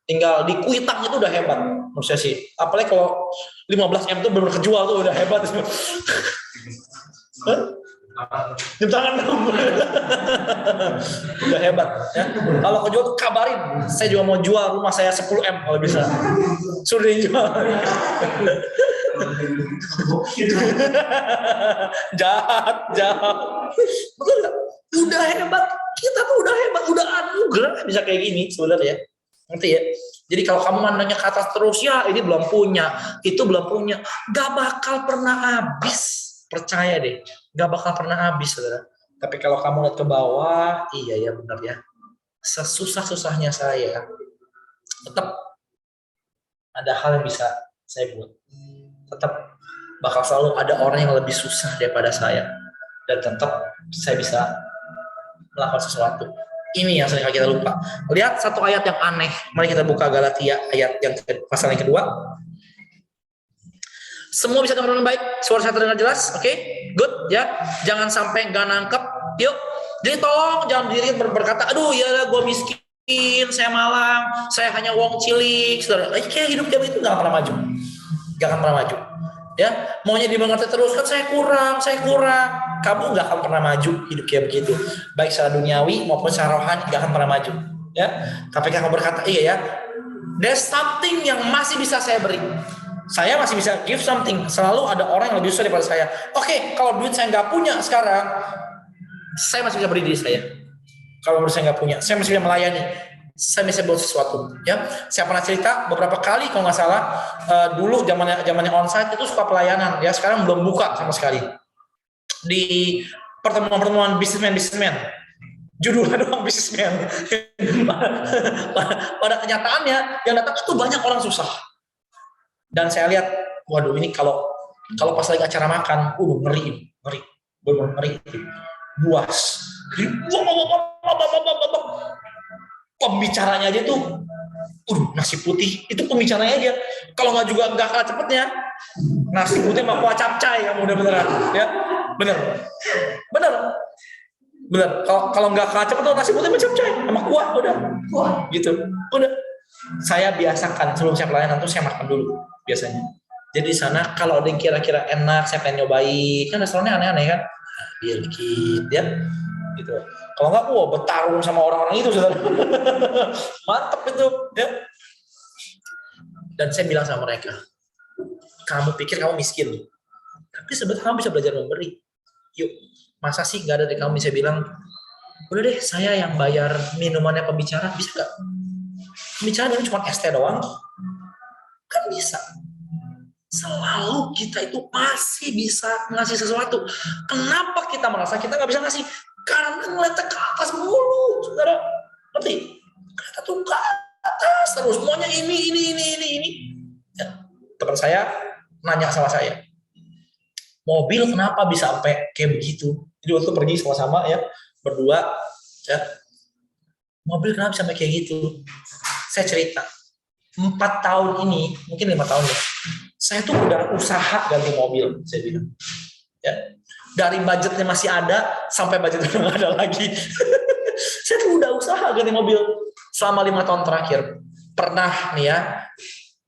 Tinggal di kuitang itu udah hebat, menurut saya sih. Apalagi kalau 15M itu benar kejual tuh udah hebat. Jam tangan dong. Udah hebat ya. Kalau kejual tuh kabarin. Saya juga mau jual rumah saya 10M kalau bisa. Suruh dijual. Jahat. Betul nggak? Udah hebat. Kita tuh udah hebat, udah anugerah bisa kayak gini sebenarnya. Ngerti ya? Jadi kalau kamu mandangnya ke atas terus, ya ini belum punya, itu belum punya, gak bakal pernah habis. Percaya deh, gak bakal pernah habis, saudara. Tapi kalau kamu lihat ke bawah, iya ya benar ya. Sesusah-susahnya saya, tetap ada hal yang bisa saya buat. Tetap bakal selalu ada orang yang lebih susah daripada saya. Dan tetap saya bisa melakukan sesuatu. Ini yang sering kita lupa. Lihat satu ayat yang aneh. Mari kita buka Galatia ayat yang pasal yang kedua. Semua bisa dengar dengan baik, suara saya terdengar jelas, oke? Good, ya. Jangan sampai nggak nangkep. Yuk, jadi tolong jangan berdiri berkata, aduh ya gue miskin, saya malang, saya hanya wong cilik, saudara. Kayak hidup dia itu nggak akan pernah maju, Ya, maunya dimengerti terus kan saya kurang. Kamu nggak akan pernah maju hidup kayak begitu, baik secara duniawi maupun secara rohani nggak akan pernah maju. Ya, tapi kamu berkata, iya ya, there's something yang masih bisa saya beri. Saya masih bisa give something. Selalu ada orang yang lebih susah daripada saya. Oke, kalau duit saya nggak punya sekarang, saya masih bisa beri diri saya. Kalau duit saya nggak punya, saya masih bisa melayani. Saya bisa buat sesuatu. Ya, saya pernah cerita beberapa kali kalau nggak salah. Dulu zamannya onsite itu suka pelayanan. Ya, sekarang belum buka sama sekali. Di pertemuan bisnismen. Judulnya doang bisnismen. Pada kenyataannya yang datang itu banyak orang susah. Dan saya lihat, waduh ini kalau pas lagi acara makan, ngeri, buas. Pembicaranya aja tuh, nasi putih itu pembicaranya aja. Kalau nggak kalah cepetnya, nasi putih sama kuah capcay yang udah beneran, ya bener. Kalau nggak kalah cepet tuh nasi putih sama capcay sama kuah gitu, udah. Saya biasakan sebelum saya pelayanan tuh saya makan dulu biasanya. Jadi di sana kalau ada yang kira-kira enak, saya pengen nyobain. Kan restorannya aneh-aneh kan, dia dikit ya, gitu. Kalau nggak, bertarung sama orang-orang itu, saudara. Mantep itu, ya. Dan saya bilang sama mereka, kamu pikir kamu miskin, tapi sebetulnya kamu bisa belajar memberi. Yuk, masa sih nggak ada dari kamu bisa bilang, udah deh saya yang bayar minumannya pembicara, bisa nggak? Pembicara minum cuma es teh doang, kan bisa. Selalu kita itu masih bisa ngasih sesuatu. Kenapa kita merasa kita nggak bisa ngasih? Karena ngeliatnya ke atas mulu, saudara. Ngerti? Kita tuh ke atas terus, maunya ini. Ya, teman saya nanya sama saya, mobil kenapa bisa sampai kayak begitu? Jadi waktu pergi sama-sama ya, berdua, ya, mobil kenapa bisa sampai kayak gitu? Saya cerita, 4 tahun ini, mungkin 5 tahun ya, saya tuh udah usaha ganti mobil, saya bilang. Ya, dari budgetnya masih ada, sampai budgetnya nggak ada lagi. Saya tuh udah usaha ganti mobil selama 5 tahun terakhir. Pernah nih ya,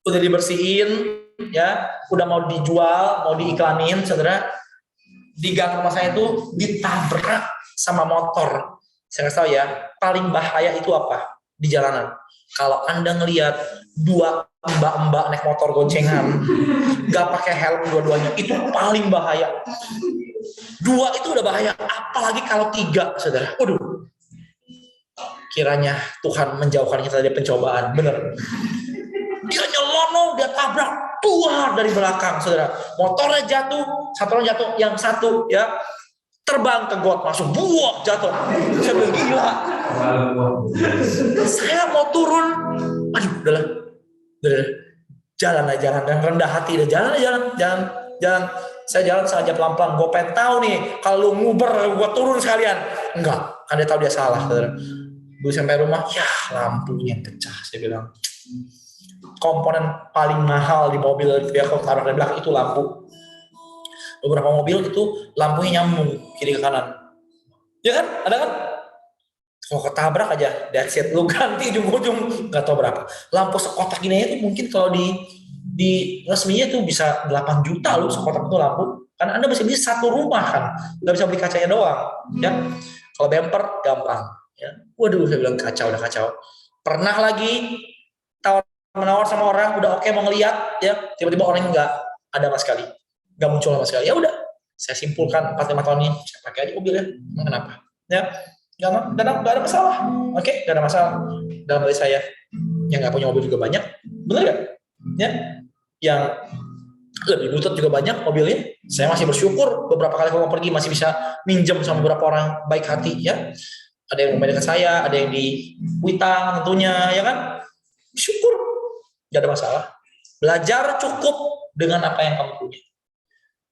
udah dibersihin, ya, udah mau dijual, mau diiklanin, saudara. Di gang rumah saya itu ditabrak sama motor. Saya kasih tahu ya, paling bahaya itu apa di jalanan? Kalau Anda ngelihat dua mbak-mbak naik motor goncengan, nggak pakai helm dua-duanya, itu paling bahaya. Dua itu udah bahaya, apalagi kalau tiga, saudara. Waduh, kiranya Tuhan menjauhkan kita dari pencobaan, bener. Dia nyelonong, dia tabrak, tuar dari belakang, saudara. Motornya jatuh, satu orang jatuh, yang satu ya terbang ke got, masuk, buak, jatuh. Saya bilang, gila. Saya mau turun, aduh, udahlah. Jalan aja, jangan, dan rendah hati, jalan. Saya jalan saja pelan-pelan. Gue pengen tahu nih, kalau lu nguber, gue turun sekalian. Enggak, kan dia tahu dia salah, saudara. Gue sampai rumah, ya lampunya pecah. Saya bilang, komponen paling mahal di mobil dia kalau taruh di belakang itu lampu. Beberapa mobil itu lampunya nyambung kiri ke kanan. Ya kan? Ada kan? Kalau ketabrak aja, that's it. Lu ganti ujung-ujung, nggak tahu berapa. Lampu sekotak gini itu mungkin kalau di resminya itu bisa 8 juta lu sekotak itu lampu. Karena Anda bisa beli satu rumah kan, nggak bisa beli kacanya doang. Ya, kalau bumper gampang. Ya, waduh, saya bilang kacau, udah kacau. Pernah lagi menawar sama orang, udah oke mau ngeliat, ya tiba-tiba orangnya nggak ada sama sekali, nggak muncul sama sekali. Ya udah, saya simpulkan 4-5 tahun ini saya pakai aja mobilnya. Kenapa? Ya, nggak ada masalah. Oke, nggak ada masalah. Dalam diri saya yang nggak punya mobil juga banyak, benar nggak? Ya, yang lebih lutut juga banyak mobilnya. Saya masih bersyukur beberapa kali kalau mau pergi masih bisa minjem sama beberapa orang baik hati, ya. Ada yang membayarkan saya, ada yang di Witang tentunya, ya kan? Syukur, gak ada masalah. Belajar cukup dengan apa yang kamu punya.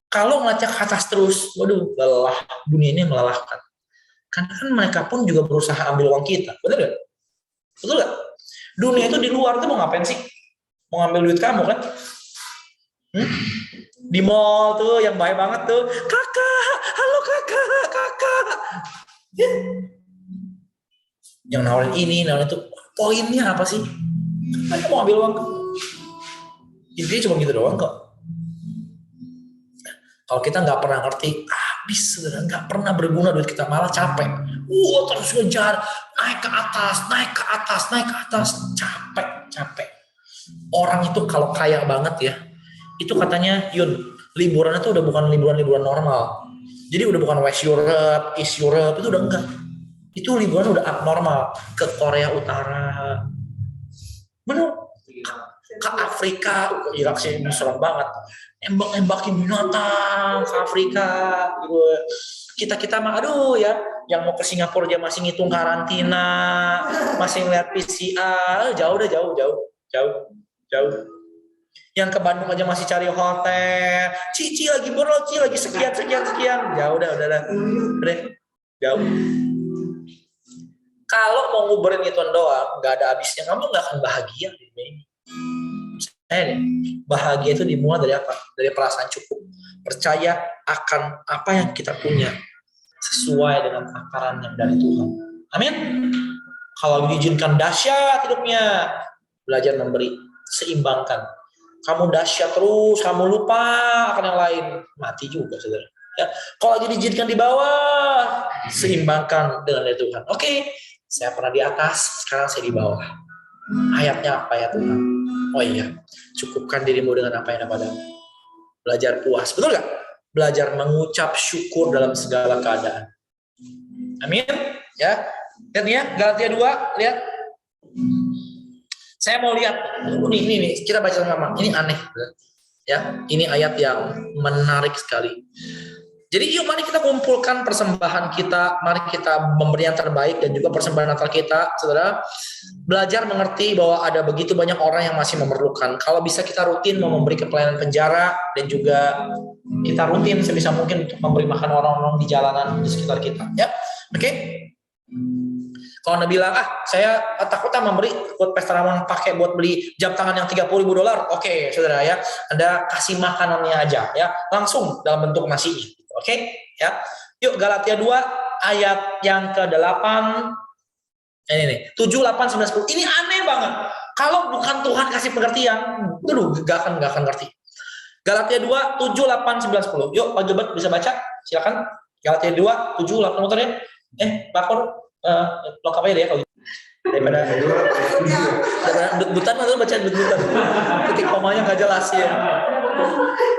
Kalau ngelacak ke atas terus, waduh, lelah. Dunia ini melelahkan. Karena kan mereka pun juga berusaha ambil uang kita, betul gak? Betul gak? Dunia itu di luar tuh mau ngapain sih? Mau ngambil duit kamu kan? Di mall tuh yang baik banget tuh, kakak, halo kakak. Ya. Yang nawarin ini, nawarin itu, poinnya apa sih? Mereka mau ambil uang. Intinya cuma gitu doang kok. Kalau kita nggak pernah ngerti, habis, nggak pernah berguna duit kita, malah capek. Terus ngejar, naik ke atas, capek. Orang itu kalau kaya banget ya, itu katanya Yun, liburan itu udah bukan liburan normal. Jadi udah bukan West Europe, East Europe, itu udah enggak. Itu liburan udah abnormal, ke Korea Utara, bener, ke Afrika, Irak sih serem banget, embak-embakin binatang ke Afrika, gitu. Kita mah aduh ya, yang mau ke Singapura aja masih ngitung karantina, masih ngeliat PCR, jauh. Yang ke Bandung aja masih cari hotel, Cici lagi sekian, jauh udah, jauh. Kalau mau nguberin ituan doang, nggak ada habisnya, kamu nggak akan bahagia di dunia ini. Bahagia itu dimulai dari apa? Dari perasaan cukup. Percaya akan apa yang kita punya sesuai dengan takaran yang dari Tuhan. Amin. Kalau diizinkan dahsyat hidupnya, belajar memberi, seimbangkan. Kamu dahsyat terus, kamu lupa akan yang lain, mati juga, saudara. Ya. Kalau lagi diizinkan di bawah, seimbangkan dengan dari Tuhan. Oke. Saya pernah di atas, sekarang saya di bawah. Ayatnya apa ya Tuhan? Oh iya, cukupkan dirimu dengan apa yang ada padamu. Belajar puas, betul gak? Belajar mengucap syukur dalam segala keadaan. Amin. Ya, lihat nih ya, Galatia 2, lihat. Saya mau lihat, nih, kita baca sama-sama. Ini aneh, ya. Ini ayat yang menarik sekali. Jadi yuk mari kita kumpulkan persembahan kita, mari kita memberi yang terbaik dan juga persembahan Natal kita, saudara. Belajar mengerti bahwa ada begitu banyak orang yang masih memerlukan. Kalau bisa kita rutin mau memberi ke pelayanan penjara dan juga kita rutin sebisa mungkin untuk memberi makan orang-orang di jalanan di sekitar kita. Ya, oke? Kalau Anda bilang, saya takutnya memberi buat pesta ramuan pakai buat beli jam tangan yang $30.000, oke, saudara ya, Anda kasih makanannya aja, ya, langsung dalam bentuk nasinya. Oke, ya. Yuk Galatia 2 ayat yang ke-8. Ini nih, 7, 8, 9, 10. Ini aneh banget. Kalau bukan Tuhan kasih pengertian, gak akan ngerti. Galatia 2, 7, 8, 9, 10. Yuk, Pak Gilbert bisa baca? Silakan. Galatia 2, 7, 8, motor ya. Pak Kor, lengkap aja deh kalau gitu. Daripada dut-dutan atau baca dut-dutan. Titik komanya nggak jelas ya.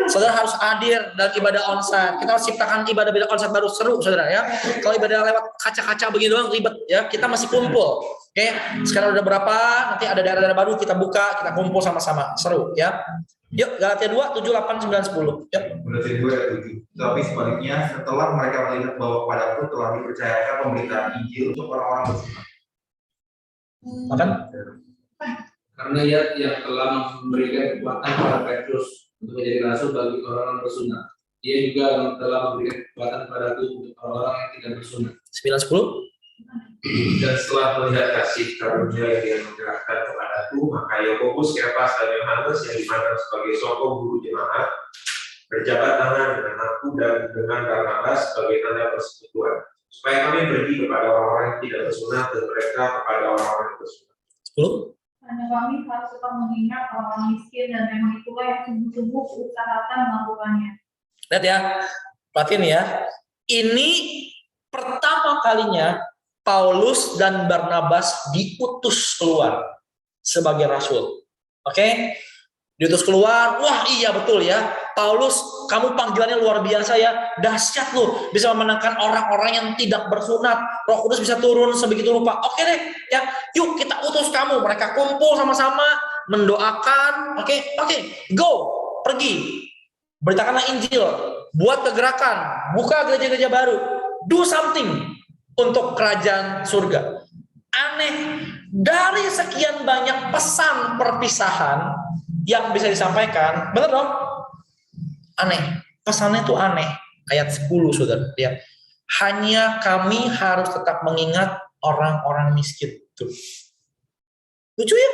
Saudara harus hadir dalam ibadah onsite. Kita harus ciptakan ibadah onsite baru seru, saudara ya. Kalau ibadah lewat kaca-kaca begini doang ribet ya. Kita masih kumpul. Oke, sekarang udah berapa? Nanti ada daerah-daerah baru kita buka, kita kumpul sama-sama, seru ya. Yuk, Galatia 2, 7, 8, 9, 10. Yuk. Galatia 2 ayat 7. Tapi sebaliknya, setelah mereka melihat bahwa padaku telah dipercayakan pemberitaan Injil untuk orang-orang bersunat. Makan? Karena ia yang telah memberikan kekuatan kepada Petrus untuk menjadi rasul bagi orang-orang bersunat. Dia juga telah memberikan kekuatan padaku untuk orang-orang yang tidak bersunat. 9, 10. Dan setelah melihat kasih karunia yang dia menggerakkan kepadaku, maka Yakobus, Kefas, dan Yohanes yang dipandang sebagai sokong guru jemaat berjabat tangan dengan aku dan dengan Barnabas sebagai tanda persekutuan, supaya kami pergi kepada orang-orang yang tidak bersunat dan mereka kepada orang-orang yang bersunat. 10. Karena kami harus tetap mengingat orang miskin dan memang itulah yang sungguh-sungguh usahakan melakukannya. Lihat ya, perhatiin ya. Ini pertama kalinya Paulus dan Barnabas diutus keluar sebagai rasul. Oke? Diutus keluar, wah iya betul ya. Paulus, kamu panggilannya luar biasa ya. Dahsyat loh, bisa memenangkan orang-orang yang tidak bersunat. Roh Kudus bisa turun sebegitu rupa. Oke deh, ya. Yuk kita utus kamu. Mereka kumpul sama-sama, mendoakan. Oke, go, pergi. Beritakanlah Injil, buat kegerakan, buka gereja-gereja baru, do something untuk kerajaan surga. Aneh, dari sekian banyak pesan perpisahan yang bisa disampaikan, bener dong? Aneh, pesannya itu aneh. Ayat 10, saudara, lihat. Hanya kami harus tetap mengingat orang-orang miskin. Tuh. Lucu ya?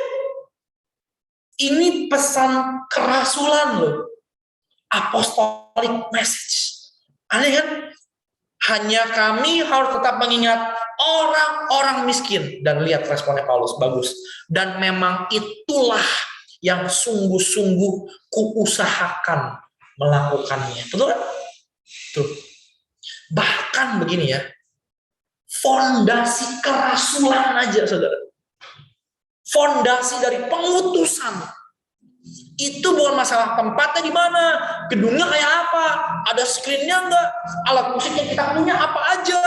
Ini pesan kerasulan loh. Apostolic message. Aneh kan? Hanya kami harus tetap mengingat orang-orang miskin. Dan lihat responnya Paulus, bagus. Dan memang itulah yang sungguh-sungguh kuusahakan melakukannya. Betul kan? Tuh. Bahkan begini ya, fondasi kerasulan aja, saudara. Fondasi dari pengutusan. Itu bukan masalah tempatnya di mana, gedungnya kayak apa, ada screen-nya enggak, alat musik yang kita punya apa aja,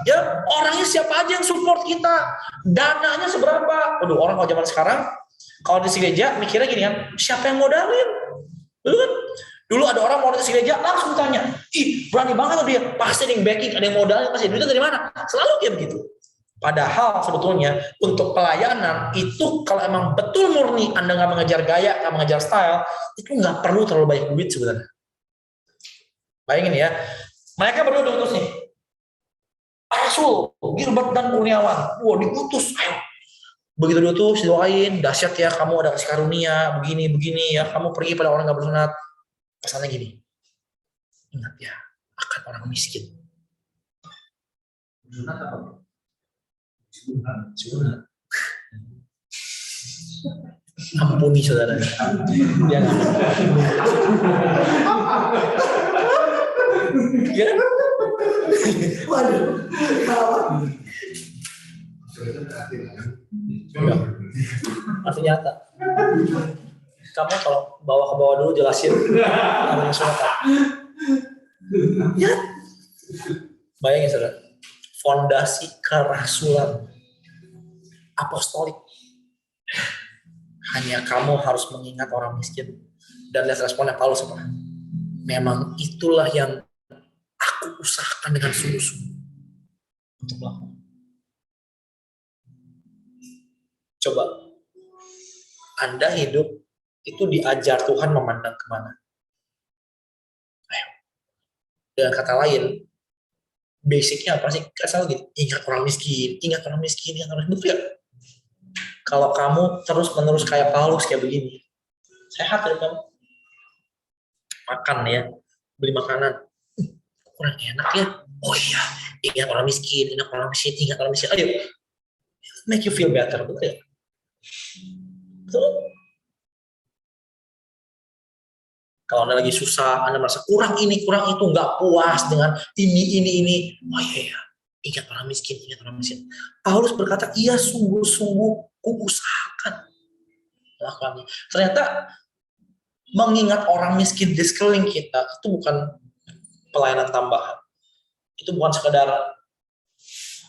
ya orangnya siapa aja yang support kita, dananya seberapa. Aduh, orang kalau zaman sekarang kalau di gereja mikirnya gini kan, siapa yang modalin? Dulu kan, dulu ada orang mau di gereja langsung tanya, ih berani banget tuh dia, pasti ada yang backing, ada yang modalin, pasti duitnya dari mana? Selalu kayak begitu. Padahal sebetulnya untuk pelayanan itu kalau emang betul murni Anda nggak mengejar gaya, nggak mengejar style, itu nggak perlu terlalu banyak duit sebenarnya. Bayangin ya, mereka berdua diutus nih, Rasul Gilbert dan Kurniawan, wah diutus, ayo. Begitu diutus, doain, dahsyat ya, kamu ada kasih karunia, begini ya, kamu pergi pada orang nggak bersunat. Pesannya gini, ingat ya, akan orang miskin. Bersunat apa? Sunat. Ampuni saudara. Jangan. Ya. Waduh. Masih nyata. Kamu kalau bawa ke bawah dulu jelasin apa yang sunat. Ya. Bayangin saudara. Fondasi kerasulan apostolik. Hanya kamu harus mengingat orang miskin. Dan lihat responnya Paulus apa? Memang itulah yang aku usahakan dengan sungguh-sungguh untuk melakukan. Coba, Anda hidup itu diajar Tuhan memandang kemana? Ayo. Dengan kata lain, basicnya apa sih? Asal gitu, ingat orang miskin, ingat orang miskin. Betul ya? Kalau kamu terus-menerus kayak Paulus kayak begini, sehat ya kamu. Makan ya, beli makanan, kurang enak ya. Oh iya, ingat orang miskin, ingat orang miskin. Ayo, make you feel better, betul ya? Kalau Anda lagi susah, Anda merasa kurang ini, kurang itu, nggak puas dengan ini. Oh iya, ingat orang miskin. Paulus berkata, iya sungguh-sungguh kuusahakan melakukannya. Ternyata mengingat orang miskin di sekeliling kita itu bukan pelayanan tambahan. Itu bukan sekedar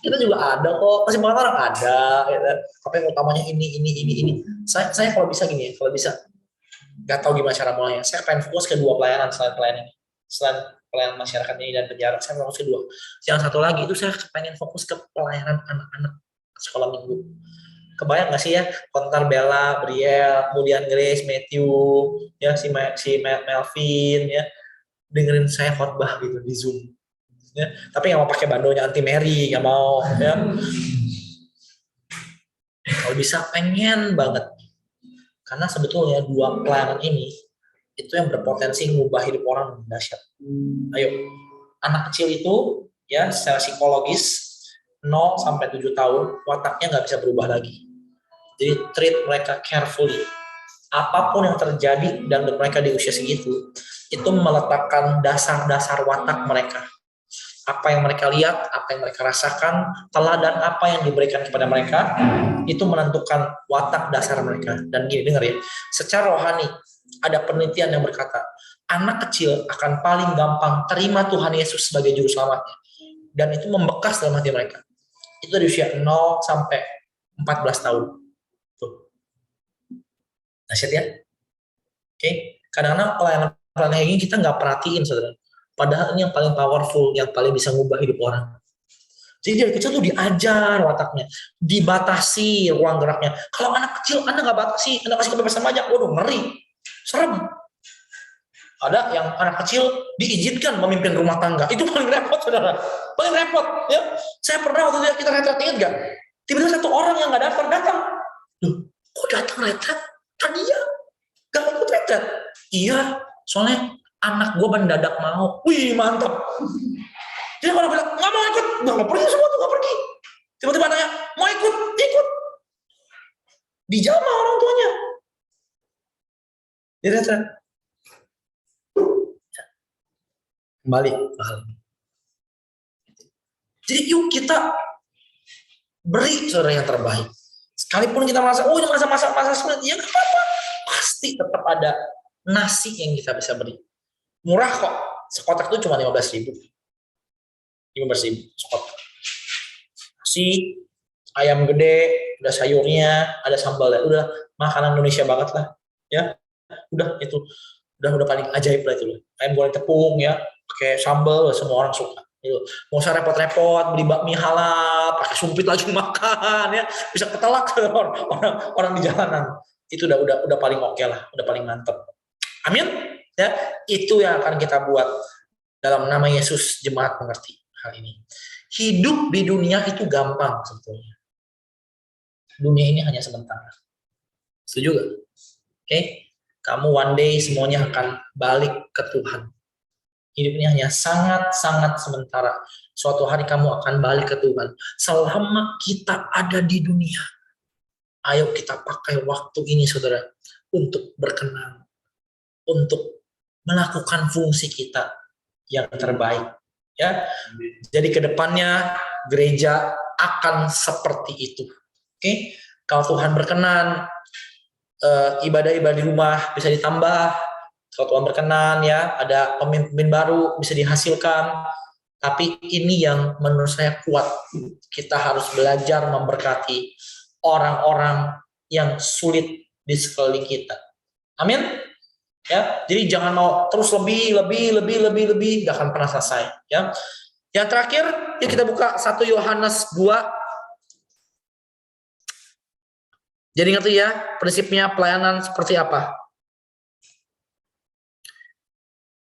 kita juga ada kok, pasti banyak orang ada, ya, tapi yang utamanya ini. Saya kalau bisa gini ya, kalau bisa nggak tahu gimana cara mulainya. Saya pengen fokus ke 2 pelayanan selain pelayanan masyarakat ini dan penjara. Saya fokus ke 2. Yang satu lagi itu saya pengen fokus ke pelayanan anak-anak sekolah minggu. Kebayang nggak sih ya, kontar Bella, Brielle, kemudian Grace, Matthew, ya si Melvin, ya dengerin saya khotbah gitu di Zoom. Ya, tapi nggak mau pakai bandonya anti Mary, nggak mau. Ya. Kalau bisa pengen banget. Karena sebetulnya 2 pelayanan ini itu yang berpotensi mengubah hidup orang dahsyat. Ayo, anak kecil itu ya secara psikologis 0 sampai 7 tahun wataknya nggak bisa berubah lagi. Jadi treat mereka carefully. Apapun yang terjadi dan mereka di usia segitu itu meletakkan dasar-dasar watak mereka. Apa yang mereka lihat, apa yang mereka rasakan, teladan apa yang diberikan kepada mereka, itu menentukan watak dasar mereka. Dan gini, dengar ya, secara rohani, ada penelitian yang berkata, anak kecil akan paling gampang terima Tuhan Yesus sebagai juru selamatnya. Dan itu membekas dalam hati mereka. Itu dari usia 0 sampai 14 tahun. Tuh. Dahsyat ya? Oke. Kadang-kadang pelayanan ini kita nggak perhatiin, saudara. Padahal ini yang paling powerful, yang paling bisa ngubah hidup orang. Jadi dari kecil tuh diajar wataknya, dibatasi ruang geraknya. Kalau anak kecil, Anda nggak batasi, Anda kasih kebebasan banyak, waduh ngeri, serem. Ada yang anak kecil diizinkan memimpin rumah tangga, itu paling repot, saudara. Paling repot, ya. Saya pernah waktu itu kita retret, ingat nggak? Tiba-tiba 1 orang yang nggak datang. Loh, kok datang retret? Kan dia nggak ikut retret. Iya, soalnya anak gue mendadak mau. Wih, mantap. Jadi kalau bilang, nggak mau ikut, nggak pergi semua tuh, nggak pergi. Tiba-tiba nanya, mau ikut. Dijamah orang tuanya. Jadi, kembali ke hal ini. Jadi yuk kita beri saudara yang terbaik. Sekalipun kita merasa, ini masa sulit, ya nggak apa-apa. Pasti tetap ada nasi yang kita bisa beri. Murah kok, sekotak itu cuma 15.000 sekotak. Nasi, ayam gede, udah sayurnya, ada sambalnya, udah makanan Indonesia banget lah, ya. Udah itu, udah paling ajaib lah itu. Ayam goreng tepung ya, pakai sambal, semua orang suka. Gitu. Mau usah repot-repot beli bakmi halal, pakai sumpit lagi makan ya, bisa ketelak orang di jalanan. Itu udah paling oke lah, udah paling mantep. Amin. Ya, itu yang akan kita buat dalam nama Yesus. Jemaat mengerti hal ini. Hidup di dunia itu gampang sebetulnya. Dunia ini hanya sementara. Setuju gak? Oke? Kamu one day semuanya akan balik ke Tuhan. Hidup ini hanya sangat-sangat sementara. Suatu hari kamu akan balik ke Tuhan. Selama kita ada di dunia, ayo kita pakai waktu ini, saudara, untuk berkenan, untuk melakukan fungsi kita yang terbaik. Ya, jadi kedepannya gereja akan seperti itu. Oke, kalau Tuhan berkenan, ibadah-ibadah di rumah bisa ditambah. Kalau Tuhan berkenan, ya, ada pemimpin baru bisa dihasilkan. Tapi ini yang menurut saya kuat. Kita harus belajar memberkati orang-orang yang sulit di sekeliling kita. Amin. Ya, jadi jangan mau terus lebih, nggak akan pernah selesai. Ya, yang terakhir, yuk kita buka 1 Yohanes 2. Jadi ingat ya, prinsipnya pelayanan seperti apa?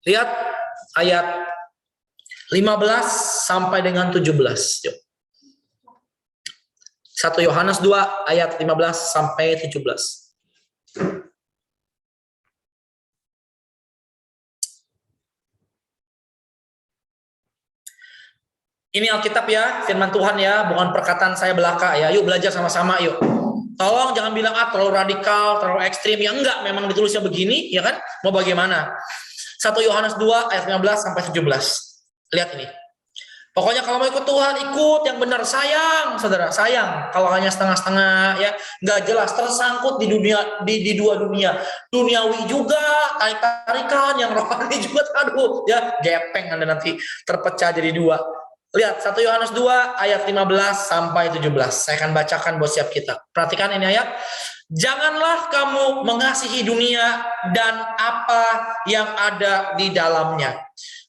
Lihat ayat 15 sampai dengan 17. Yuk. 1 Yohanes 2 ayat 15 sampai 17. Ini Alkitab ya, firman Tuhan ya, bukan perkataan saya belaka ya. Yuk belajar sama-sama yuk. Tolong jangan bilang terlalu radikal, terlalu ekstrim. Ya enggak, memang ditulisnya begini, ya kan? Mau bagaimana? 1 Yohanes 2 ayat 15 sampai 17. Lihat ini. Pokoknya kalau mau ikut Tuhan, ikut yang benar. Sayang, saudara, sayang. Kalau hanya setengah-setengah, ya nggak jelas, tersangkut di dunia, di dua dunia. Duniawi juga, tarik-tarikan, yang rohani juga, aduh, ya gepeng Anda nanti terpecah jadi dua. Lihat 1 Yohanes 2 ayat 15 sampai 17. Saya akan bacakan buat siap kita. Perhatikan ini ayat. Janganlah kamu mengasihi dunia dan apa yang ada di dalamnya.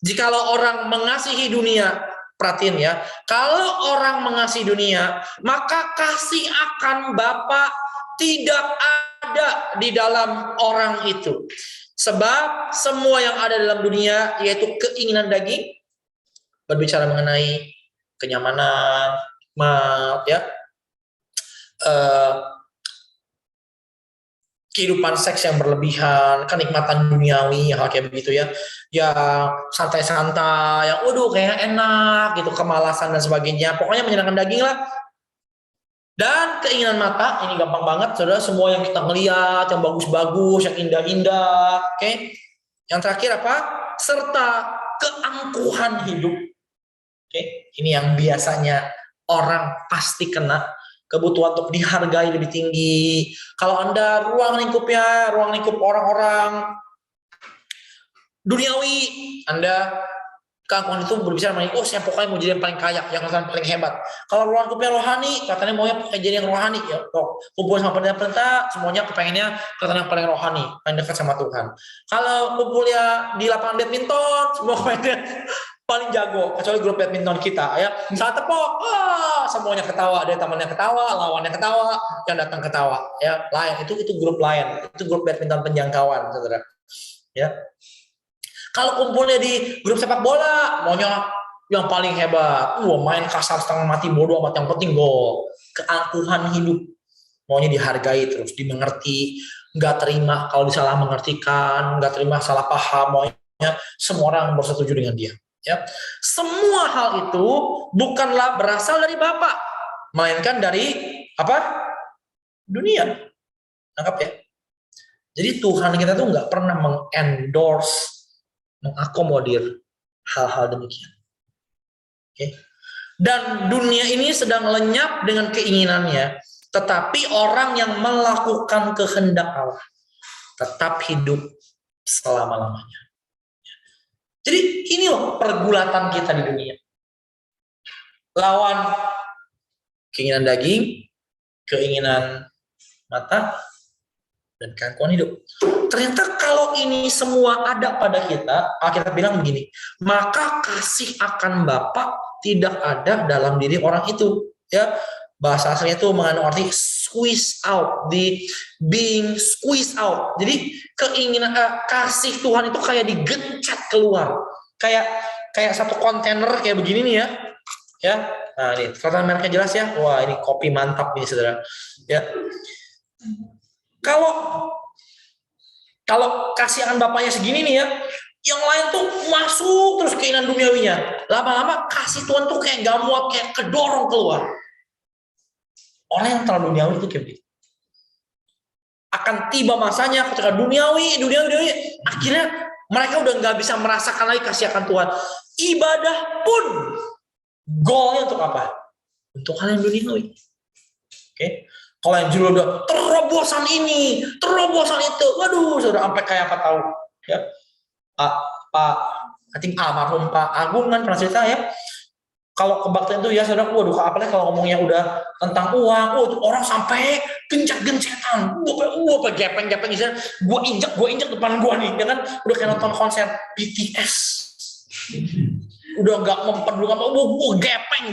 Jikalau orang mengasihi dunia, perhatiin ya, kalau orang mengasihi dunia, maka kasih akan Bapa tidak ada di dalam orang itu. Sebab semua yang ada dalam dunia, yaitu keinginan daging, berbicara mengenai kenyamanan, ya, kehidupan seks yang berlebihan, kenikmatan duniawi, hal kayak begitu ya, yang santai-santai, yang kayak enak gitu, kemalasan dan sebagainya, pokoknya menyenangkan daging lah. Dan keinginan mata, ini gampang banget, saudara, semua yang kita ngelihat, yang bagus-bagus, yang indah-indah, oke. Yang terakhir apa? Serta keangkuhan hidup. Oke, ini yang biasanya orang pasti kena, kebutuhan untuk dihargai lebih tinggi. Kalau Anda ruang lingkup orang-orang duniawi, Anda keangkuhan itu berbicara mengenai, saya pokoknya mau jadi yang paling kaya, yang paling hebat. Kalau ruang lingkupnya rohani, katanya maunya jadi yang rohani, ya kumpul sama pendeta-pendeta, semuanya kepengennya katanya yang paling rohani, paling dekat sama Tuhan. Kalau kumpulnya di lapangan badminton, semua kepengennya paling jago, kecuali grup badminton kita ya. Saat tepok, semuanya ketawa, ada temannya ketawa, lawannya ketawa, yang datang ketawa ya. Lain itu grup lain, itu grup badminton penjangkauan, saudara. Ya. Kalau kumpulnya di grup sepak bola, maunya yang paling hebat, main kasar setengah mati, bodoh amat, yang penting gol. Keangkuhan hidup, maunya dihargai terus, dimengerti, nggak terima kalau disalah mengertikan, nggak terima salah paham, maunya semua orang bersetuju dengan dia. Ya, semua hal itu bukanlah berasal dari Bapa, melainkan dari apa? Dunia. Nangkap ya? Jadi Tuhan kita tuh nggak pernah mengendorse, mengakomodir hal-hal demikian. Oke? Dan dunia ini sedang lenyap dengan keinginannya, tetapi orang yang melakukan kehendak Allah tetap hidup selama-lamanya. Jadi ini loh pergulatan kita di dunia. Lawan keinginan daging, keinginan mata, dan keangkuhan hidup. Ternyata kalau ini semua ada pada kita, Alkitab bilang begini, maka kasih akan Bapa tidak ada dalam diri orang itu. Ya, bahasa aslinya itu mengandung arti squeeze out, the being squeeze out. Jadi keinginan kasih Tuhan itu kayak digencet keluar, kayak satu kontainer kayak begini nih ya, ya. Nah ini kelihatan mereknya jelas ya. Wah ini kopi mantap nih saudara. Ya. Kalau kasihan bapaknya segini nih ya, yang lain tuh masuk terus keinginan duniawinya. Lama-lama kasih Tuhan tuh kayak gak muat, kayak kedorong keluar. Orang yang terlalu duniawi itu kayak begitu. Akan tiba masanya ketika duniawi, akhirnya mereka udah nggak bisa merasakan lagi kasih akan Tuhan. Ibadah pun goalnya untuk apa? Untuk hal yang duniawi. Oke? Kalau yang dulu udah terobosan ini, terobosan itu, waduh, sudah sampai kayak apa tahu? Ya, almarhum Pak Agung kan pernah cerita ya. Kalau kebaktian itu ya saudara, waduh, apalagi kalau ngomongnya udah tentang uang, orang sampai gencet-gencetan, gue gepeng-gepeng, gue injek depan gue nih, ya kan, udah kayak nonton konser BTS, udah nggak memperdulikan, gue gepeng,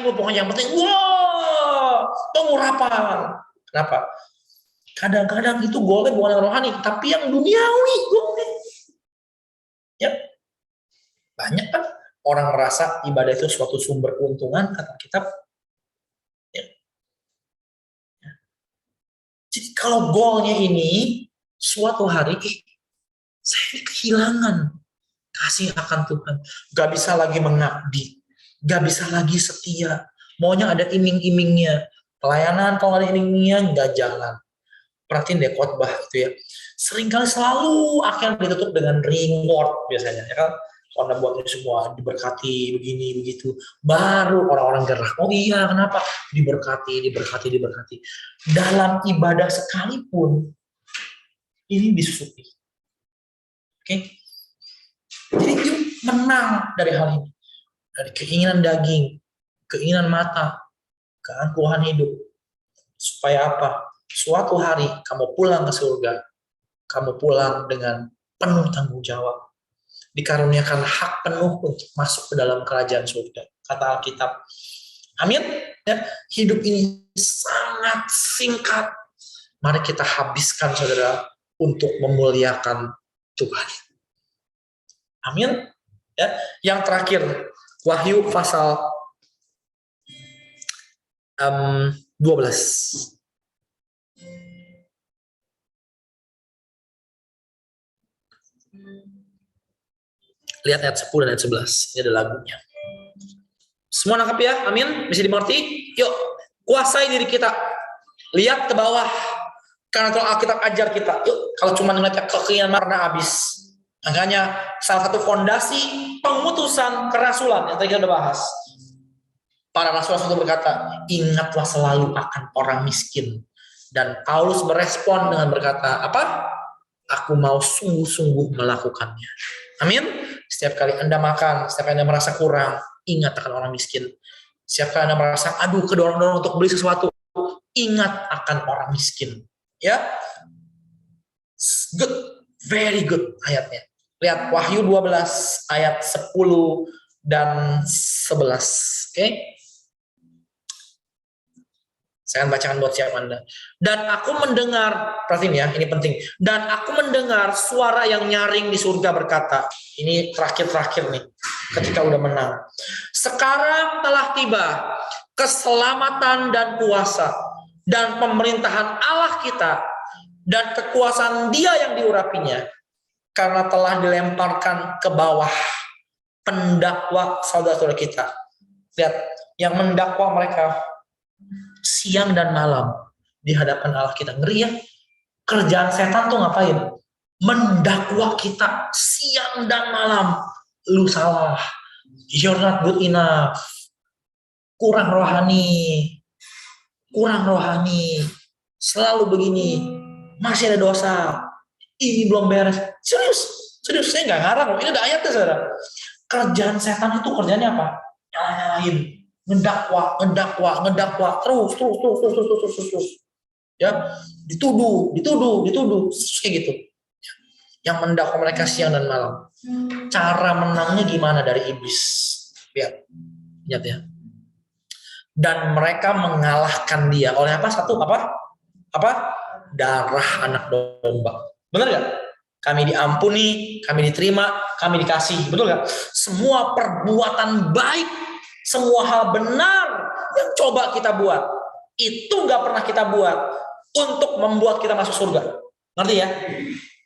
gue pokoknya yang penting, pengurapan. Kenapa? Kadang-kadang itu golnya bukan yang rohani, tapi yang duniawi golnya. Ya, banyak kan. Orang merasa ibadah itu suatu sumber keuntungan, kata kitab. Ya. Jadi kalau goalnya ini, suatu hari, saya kehilangan kasih akan Tuhan. Gak bisa lagi mengabdi, gak bisa lagi setia. Maunya ada iming-imingnya, Pelayanan kalau nggak ada iming-imingnya nggak jalan. Perhatiin deh khotbah itu ya. Seringkali selalu akhirnya ditutup dengan reward biasanya, ya kan? Kalau Anda buat ini semua diberkati begini begitu, baru orang-orang gerah. Oh iya, kenapa? Diberkati. Dalam ibadah sekalipun ini disusupi. Oke? Jadi yuk menang dari hal ini. Dari keinginan daging, keinginan mata, keangkuhan hidup. Supaya apa? Suatu hari kamu pulang ke surga, kamu pulang dengan penuh tanggung jawab. Dikaruniakan hak penuh untuk masuk ke dalam kerajaan surga. Kata Alkitab. Amin. Ya, hidup ini sangat singkat. Mari kita habiskan, saudara, untuk memuliakan Tuhan. Amin. Ya, yang terakhir, Wahyu pasal 12. Lihat ayat 10 dan ayat 11. Ini ada lagunya. Semua nangkap ya? Amin? Bisa dimengerti? Yuk, kuasai diri kita. Lihat ke bawah. Karena kalau Alkitab ajar kita, yuk, kalau cuma ngeliat keinginan marna habis. Makanya salah satu fondasi pengutusan kerasulan yang tadi kita udah bahas. Para rasul itu berkata, ingatlah selalu akan orang miskin. Dan Paulus berespon dengan berkata, apa? Aku mau sungguh-sungguh melakukannya. Amin. Setiap kali Anda makan, setiap kali Anda merasa kurang, ingat akan orang miskin. Setiap kali Anda merasa, aduh, kedorong-dorong untuk beli sesuatu, ingat akan orang miskin. Ya, good, very good ayatnya. Lihat Wahyu 12 ayat 10 dan 11. Oke? Saya akan bacakan buat siapa Anda. Dan aku mendengar, perhatiin ya, ini penting. Dan aku mendengar suara yang nyaring di surga berkata, ini terakhir-terakhir nih, ketika udah menang. Sekarang telah tiba keselamatan dan kuasa dan pemerintahan Allah kita dan kekuasaan Dia yang diurapinya, karena telah dilemparkan ke bawah pendakwa saudara-saudara kita. Lihat, yang mendakwa mereka siang dan malam di hadapan Allah kita. Ngeri ya? Kerjaan setan tuh ngapain? Mendakwa kita siang dan malam. Lu salah. You're not good enough. Kurang rohani. Selalu begini. Masih ada dosa. Ini belum beres. Serius, saya nggak ngarang. Ini ada ayatnya, saudara. Kerjaan setan itu kerjanya apa? Nyalain. Ngedakwa, terus. Ya, dituduh, kayak gitu. Yang mendakwa mereka siang dan malam. Cara menangnya gimana dari iblis? Lihat ya. Dan mereka mengalahkan dia oleh apa? Satu apa? Darah anak domba. Benar nggak? Kami diampuni, kami diterima, kami dikasih. Betul nggak? Semua perbuatan baik, semua hal benar yang coba kita buat, itu nggak pernah kita buat untuk membuat kita masuk surga. Ngerti ya?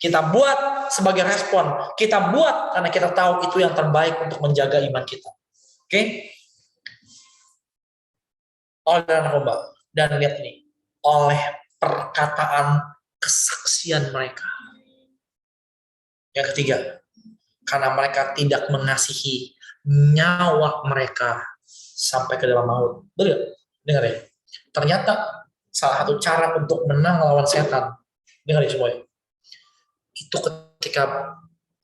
Kita buat sebagai respon. Kita buat karena kita tahu itu yang terbaik untuk menjaga iman kita. Oke? Oleh narkoba. Dan lihat nih. Oleh perkataan kesaksian mereka. Yang ketiga. Karena mereka tidak mengasihi nyawa mereka sampai ke dalam maut. Betul? Dengar ya. Ternyata salah satu cara untuk menang lawan setan. Dengar ya semuanya. Itu ketika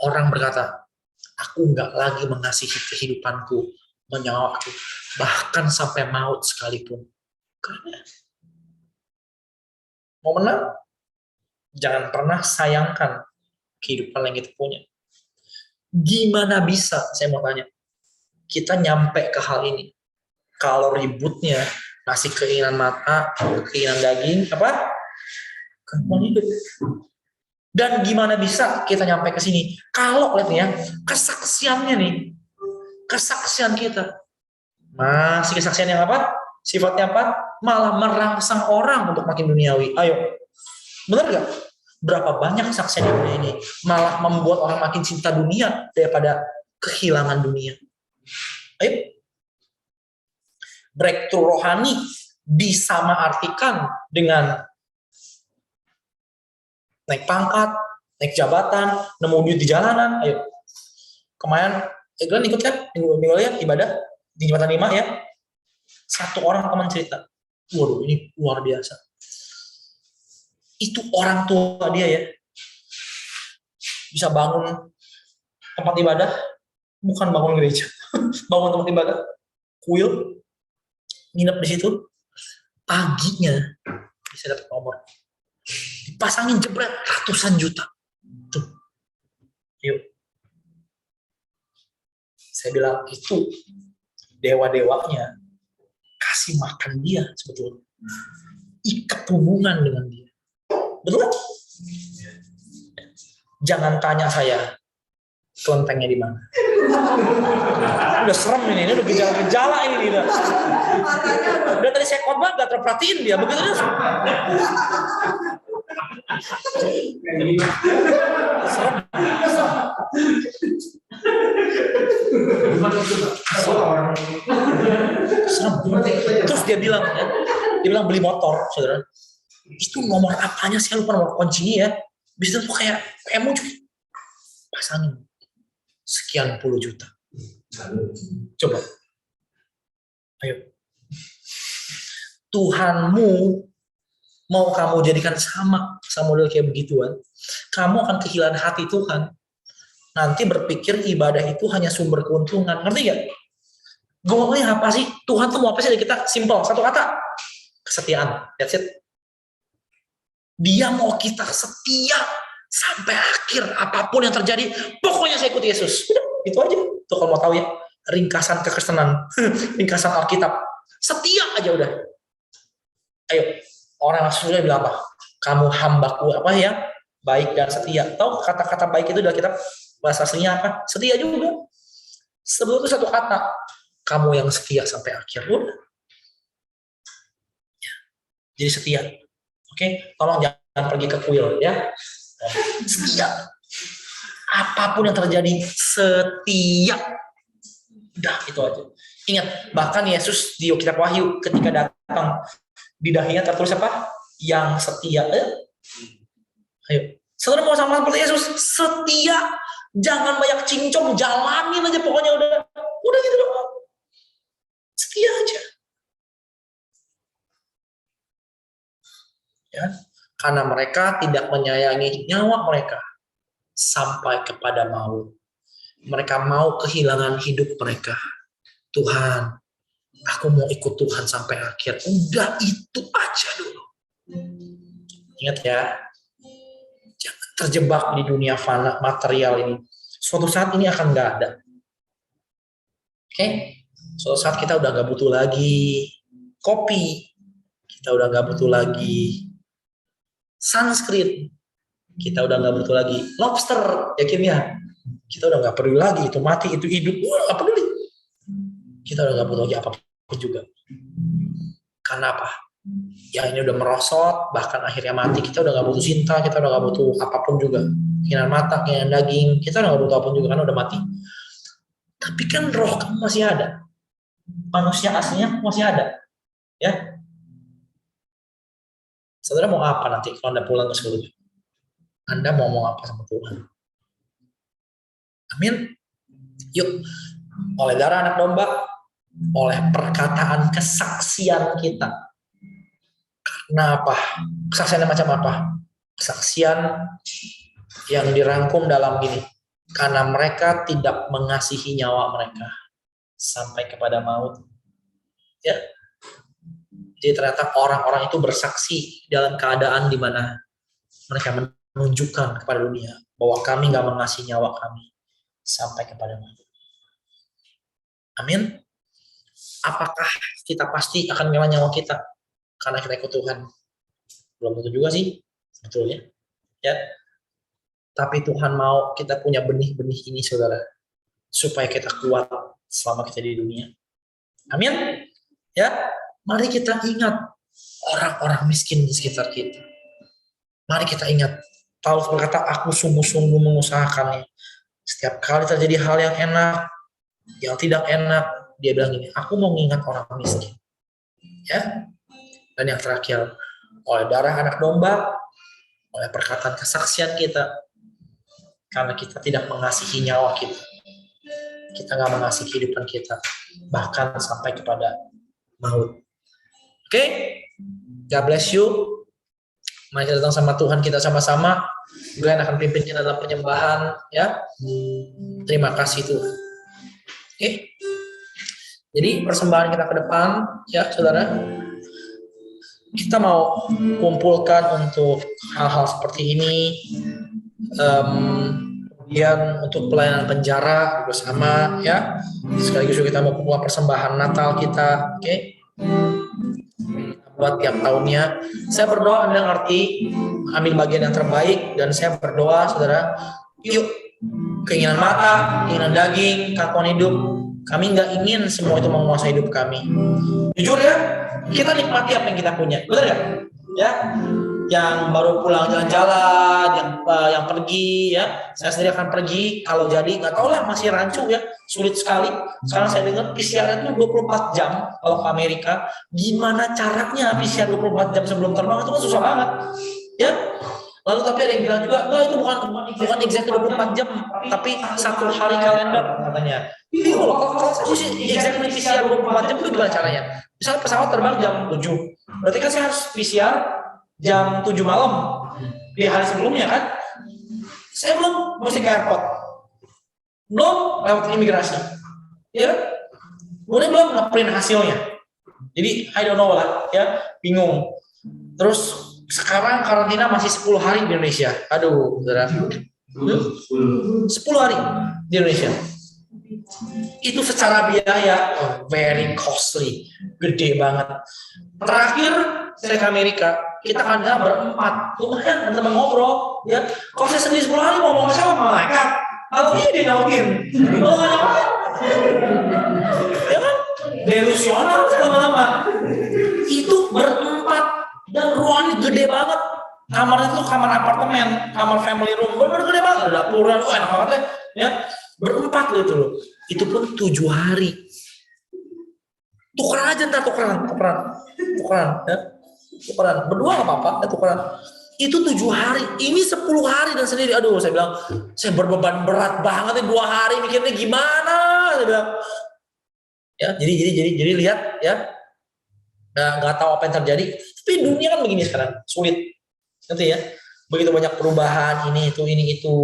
orang berkata, aku nggak lagi mengasihi kehidupanku, menyawaku, bahkan sampai maut sekalipun. Karena mau menang, jangan pernah sayangkan kehidupan yang kita punya. Gimana bisa, saya mau tanya, kita nyampe ke hal ini? Kalau ributnya masih keinginan mata, keinginan daging, kehidupan hidup. Dan gimana bisa kita nyampe ke sini? Kalau lihat ya, kesaksiannya nih, kesaksian kita masih kesaksian yang apa? Sifatnya apa? Malah merangsang orang untuk makin duniawi. Ayo, benar nggak? Berapa banyak kesaksian di dunia ini malah membuat orang makin cinta dunia daripada kehilangan dunia. Ayo, breakthrough rohani disamaartikan dengan naik pangkat, naik jabatan, nemu duit di jalanan. Ayo. Kemarin, kalian ikut kan? Minggu lalu ya, ibadah di Jembatan 5 ya. Satu orang teman cerita, waduh ini luar biasa. Itu orang tua dia ya, bisa bangun tempat ibadah, bukan bangun gereja, bangun tempat ibadah, kuil, nginep di situ, paginya bisa dapat nomor, dipasangin jebret ratusan juta. Tuh, yuk. Saya bilang itu dewa-dewanya kasih makan dia sebetulnya, ikat hubungan dengan dia, betul? Jangan tanya saya kelentengnya di mana. Udah serem ini udah gejala-gejala ini dia. Udah tadi saya khotbah gak terperhatiin dia, begitu dia. Serem. Serem. Terus dia bilang ya, dia bilang beli motor, saudara. Itu nomor apanya sih, lupa nomor kuncinya ya. Bisa tuh kayak muncul. Pasangin sekian puluh juta. Coba. Ayo. Tuhanmu mau kamu jadikan sama model kayak begituan, kamu akan kehilangan hati Tuhan. Nanti berpikir ibadah itu hanya sumber keuntungan. Ngerti gak? Goalnya apa sih? Tuhan tuh mau apa sih dari kita? Simple, satu kata. Kesetiaan. That's it. Dia mau kita setia sampai akhir, apapun yang terjadi, pokoknya saya ikut Yesus. Udah, itu aja. Tuh kalau mau tahu ya, ringkasan kekristenan, ringkasan Alkitab. Setia aja udah. Ayo, orang Rasulullah bilang apa? Kamu hambaku apa ya? Baik dan setia. Tahu kata-kata baik itu dari kitab bahasa aslinya apa? Setia juga. Sebelum itu satu kata. Kamu yang setia sampai akhir. Udah. Ya. Jadi setia. Oke, tolong jangan pergi ke kuil ya. Setia. Apapun yang terjadi, setia. Udah, itu aja. Ingat, bahkan Yesus di kitab Wahyu ketika datang, di dahinya tertulis apa? Yang setia. Ayo. Saudara mau sama seperti Yesus, setia. Jangan banyak cincong, jalanin aja pokoknya udah. Udah gitu doang. Setia aja. Ya, karena mereka tidak menyayangi nyawa mereka sampai kepada maut. Mereka mau kehilangan hidup mereka. Tuhan, aku mau ikut Tuhan sampai akhir. Udah itu aja dulu. Ingat ya, jangan terjebak di dunia fana material ini. Suatu saat ini akan nggak ada. Oke? Suatu saat kita udah nggak butuh lagi kopi, kita udah nggak butuh lagi sunscreen, kita udah nggak butuh lagi lobster, yakin ya? Kita udah nggak peduli lagi itu mati itu hidup, nggak peduli. Kita udah nggak butuh lagi apapun juga. Karena apa? Ya ini udah merosot, bahkan akhirnya mati. Kita udah nggak butuh cinta, kita udah nggak butuh apapun juga. Keinginan mata, keinginan daging, kita udah nggak butuh apapun juga karena udah mati. Tapi kan roh kamu masih ada, manusia aslinya masih ada, ya. Saudara mau apa nanti kalau Anda pulang ke surga? Anda mau ngomong apa sama Tuhan? Amin. Yuk, oleh darah anak domba, oleh perkataan kesaksian kita. Karena apa? Kesaksiannya macam apa? Kesaksian yang dirangkum dalam gini. Karena mereka tidak mengasihi nyawa mereka sampai kepada maut. Ya. Jadi ternyata orang-orang itu bersaksi dalam keadaan di mana mereka menunjukkan kepada dunia bahwa kami nggak mengasihi nyawa kami sampai kepada maut. Amin. Apakah kita pasti akan kehilangan nyawa kita karena kita ikut Tuhan? Belum tentu juga sih, sebetulnya. Ya. Tapi Tuhan mau kita punya benih-benih ini, saudara, supaya kita kuat selama kita di dunia. Amin. Ya. Mari kita ingat orang-orang miskin di sekitar kita. Mari kita ingat. Paulus berkata, aku sungguh-sungguh mengusahakannya. Setiap kali terjadi hal yang enak, yang tidak enak, dia bilang gini, aku mau mengingat orang miskin. Ya, Dan yang terakhir, oleh darah anak domba, oleh perkataan kesaksian kita, karena kita tidak mengasihi nyawa kita. Kita nggak mengasihi kehidupan kita, bahkan sampai kepada maut. Oke? God bless you. Mari kita datang sama Tuhan kita sama-sama. Glenn akan pimpin kita dalam penyembahan, ya. Terima kasih Tuhan. Oke? Jadi persembahan kita ke depan, ya saudara. Kita mau kumpulkan untuk hal-hal seperti ini. Kemudian untuk pelayanan penjara bersama, ya. Sekaligus kita mau kumpulkan persembahan Natal kita, oke? Buat tiap tahunnya. Saya berdoa Anda ngerti, ambil bagian yang terbaik, dan saya berdoa saudara, yuk, keinginan mata, keinginan daging, kelakuan hidup, kami nggak ingin semua itu menguasai hidup kami. Jujur ya, kita nikmati apa yang kita punya, benar nggak? Ya, yang baru pulang jalan-jalan, yang pergi, ya, saya sendiri akan pergi. Kalau jadi nggak tahu lah, masih rancu ya, sulit sekali. Sekarang saya dengar PCR itu 24 jam kalau ke Amerika. Gimana caranya PCR 24 jam sebelum terbang, itu kan susah banget, ya. Lalu tapi ada yang bilang juga, nah, itu bukan exactly 24 jam, tapi 1 hari kalender katanya. Ini kalau saya sih exactly PCR 24 jam itu gimana caranya? Misalnya pesawat terbang jam 7, berarti kan saya harus PCR jam 7 malam di hari sebelumnya kan? Saya belum mesti ke airport, belum lewat imigrasi, ya, kemudian belum nge-print hasilnya. Jadi I don't know lah, ya, bingung. Terus sekarang karantina masih 10 hari di Indonesia. Aduh, saudara. 10 hari di Indonesia. Itu secara biaya very costly, gede banget. Terakhir saya ke Amerika, kita kan berempat, lumayan teman ngobrol, ya. Kalau saya sendiri 10 hari mau ngomong sama malaikat, kalau dia nautin, kalau nggak nyampe, ya kan, delusional lama-lama. Itu berempat. Dan ruangannya gede banget. Kamarnya itu kamar apartemen, kamar family room, benar-benar gede banget. Ada dapurnya, enak banget ya. Berempat gitu loh. Itu pun 7 hari. Tukeran aja ntar, tukeran, ya. Tukeran. Berdua nggak apa-apa, ya, tukeran. Itu 7 hari. Ini 10 hari dan sendiri. Aduh, saya bilang, saya berbeban berat banget nih 2 hari. Mikirnya gimana? Saya bilang. Ya, jadi lihat ya. Nggak tahu apa yang terjadi, tapi dunia kan begini sekarang, sulit, nanti ya, begitu banyak perubahan, ini itu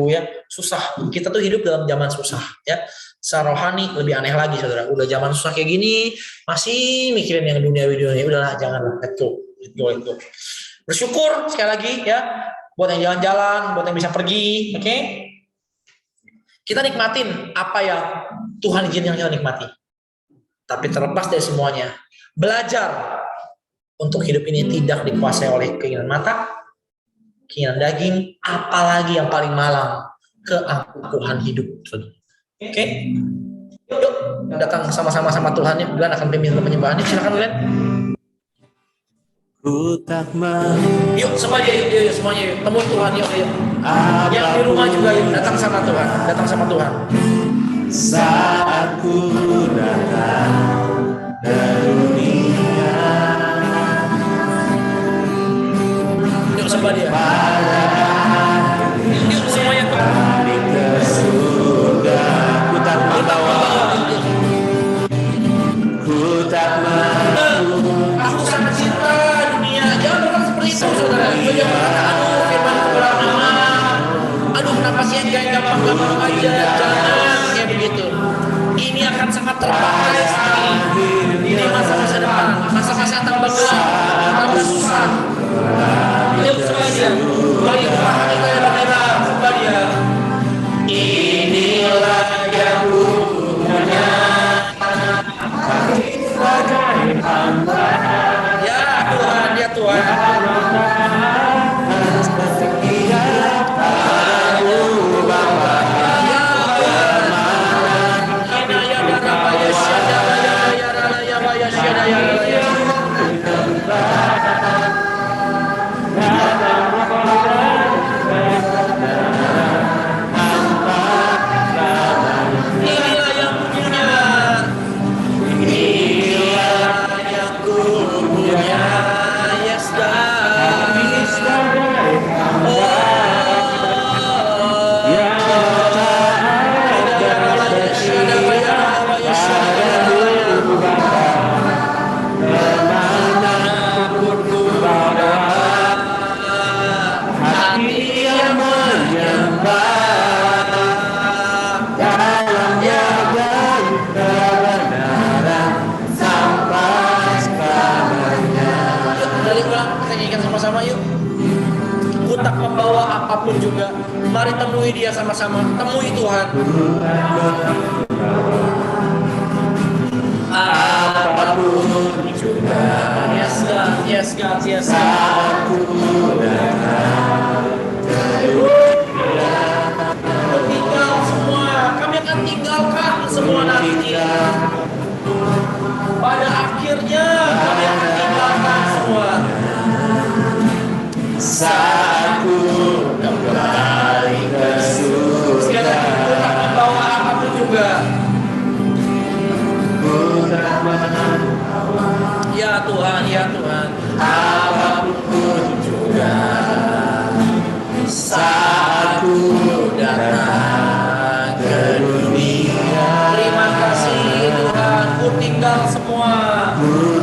ya, susah. Kita tuh hidup dalam zaman susah, ya. Secara rohani lebih aneh lagi, saudara. Udah zaman susah kayak gini, masih mikirin yang dunia, udahlah, janganlah, let go. Bersyukur sekali lagi ya, buat yang jalan-jalan, buat yang bisa pergi, oke? Kita nikmatin apa yang Tuhan izinkan kita nikmati. Tapi terlepas dari semuanya, belajar untuk hidup ini tidak dikuasai oleh keinginan mata, keinginan daging, apalagi yang paling malang, keangkuhan hidup. Oke? Yuk, datang sama-sama sama Tuhan ya. Glenn akan pimpin penyembahan. Silakan Glenn. Yuk semuanya, yuk semuanya, yuk. Temui Tuhan, yuk. Yang di rumah juga yuk, datang sama Tuhan. Saat ku datang ke dunia, yuk sembah dia. Yuk semuanya balik ke surga. Ku tak mau, aku sangat cinta dunia. Jangan berkata seperti itu, saudara. Jangan berkata, aduh, firman keberapa. Aduh, kenapa sih yang gampang-gampang aja? Jangan kayak begitu. Ini akan sangat terpakai sekali. Ini masa-masa depan, masa-masa tambah gelap, tambah susah. Yuk sembah dia. Bagi Tuhan kita yang berbeda, sembah dia. Inilah yang ku punya. Ya Tuhan, ya Tuhan. apapun juga, mari temui dia sama-sama. Temui Tuhan. Apapun juga. Yes God, yes God, yes God. Tinggal semua, kami akan tinggalkan semua nanti. Pada akhirnya kami akan tinggalkan semua. Saatku kembali ke surga. Segala itu tak membawa apapun juga. Ya Tuhan, ya Tuhan, apapun juga. Saatku datang ke dunia. Terima kasih Tuhan, ku tinggal semua.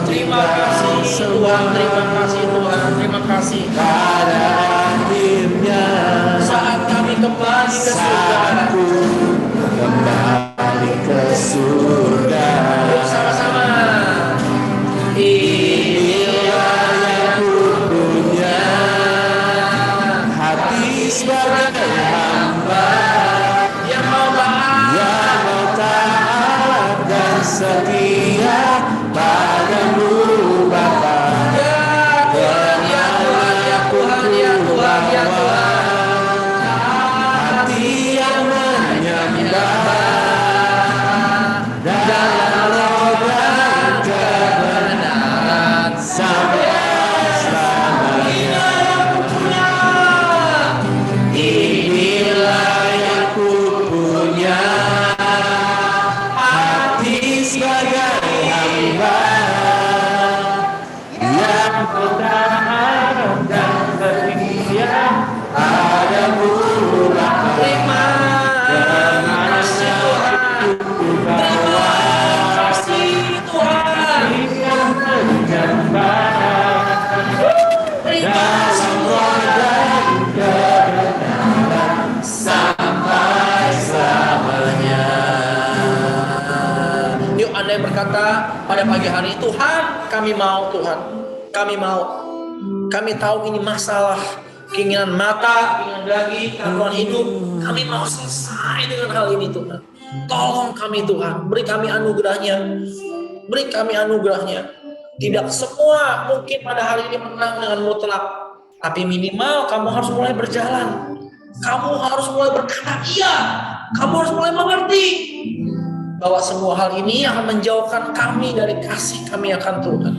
Terima kasih Tuhan, terima kasih Tuhan, terima kasih. Pada akhirnya saat kami kembali ke surga, kembali ke surga. Yuk sama-sama. Inilah yang ku punya, hati sebagai hamba yang mau taat dan setia padamu Bapa. Ya Tuhan, ya Tuhan, ya Tuhan, ya Tuhan, ya Tuhan. Hati yang menyembah dalam roh dan kebenaran sampai selamanya. Inilah yang ku punya, hati sebagai hamba yang bertahan dan setia padamu Bapa. Terima kasih Tuhan, terima kasih Tuhan. Terima semua dan kebenaran sampai selamanya. Yuk Anda yang berkata pada pagi hari, Tuhan kami mau, Tuhan kami mau. Kami tahu ini masalah keinginan mata, keinginan daging, keperluan hidup. Kami mau selesai dengan hal ini Tuhan. Tolong kami Tuhan, beri kami anugerahnya. Beri kami anugerahnya. Tidak semua mungkin pada hari ini menang dengan mutlak, tapi minimal kamu harus mulai berjalan. Kamu harus mulai berkata iya. Kamu harus mulai mengerti bahwa semua hal ini akan menjauhkan kami dari kasih kami akan Tuhan.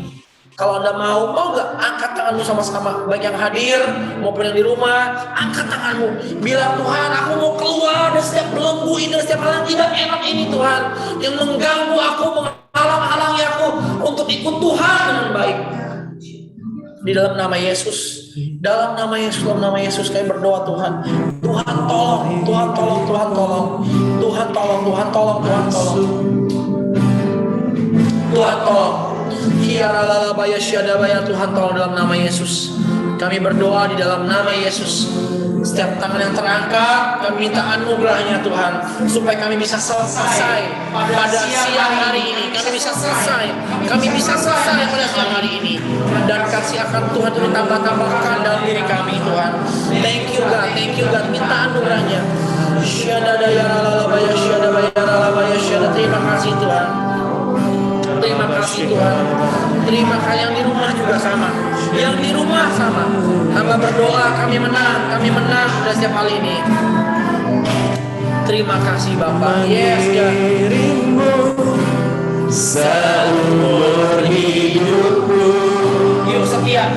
Kalau Anda mau nggak? Angkat tanganmu sama-sama. Baik yang hadir maupun yang di rumah, angkat tanganmu. Bilang, Tuhan, aku mau keluar dari setiap belenggu ini, dari setiap hal yang tidak enak ini Tuhan, yang mengganggu aku, menghalang-halangi aku untuk ikut Tuhan dengan baik. Di dalam nama Yesus, dalam nama Yesus, dalam nama Yesus kami berdoa Tuhan. Tuhan tolong, Tuhan tolong, Tuhan tolong, Tuhan tolong, Tuhan tolong, Tuhan tolong, Tuhan tolong. Tuhan tolong dalam nama Yesus. Kami berdoa di dalam nama Yesus. Setiap tangan yang terangkat, kami minta anugerahnya Tuhan, supaya kami bisa selesai pada siang hari ini. Kami bisa selesai pada siang hari ini. Dan kasih akan Tuhan itu ditambah-tambahkan dalam diri kami Tuhan. Thank you God, minta anugerahnya. Terima kasih Tuhan. Terima kasih Tuhan. Terima kasih. Yang di rumah juga sama. Yang di rumah sama. Hamba berdoa kami menang dari setiap hal ini. Terima kasih Bapak. Yes God. Seumur hidupku. Yuk setia.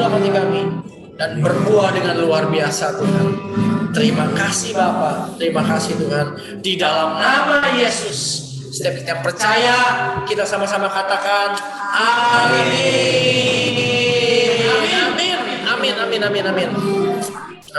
dalam hati kami dan berbuah dengan luar biasa Tuhan. Terima kasih Bapa, terima kasih Tuhan. Di dalam nama Yesus, setiap kita percaya, kita sama-sama katakan amin. Amin, amin, amin, amin, amin.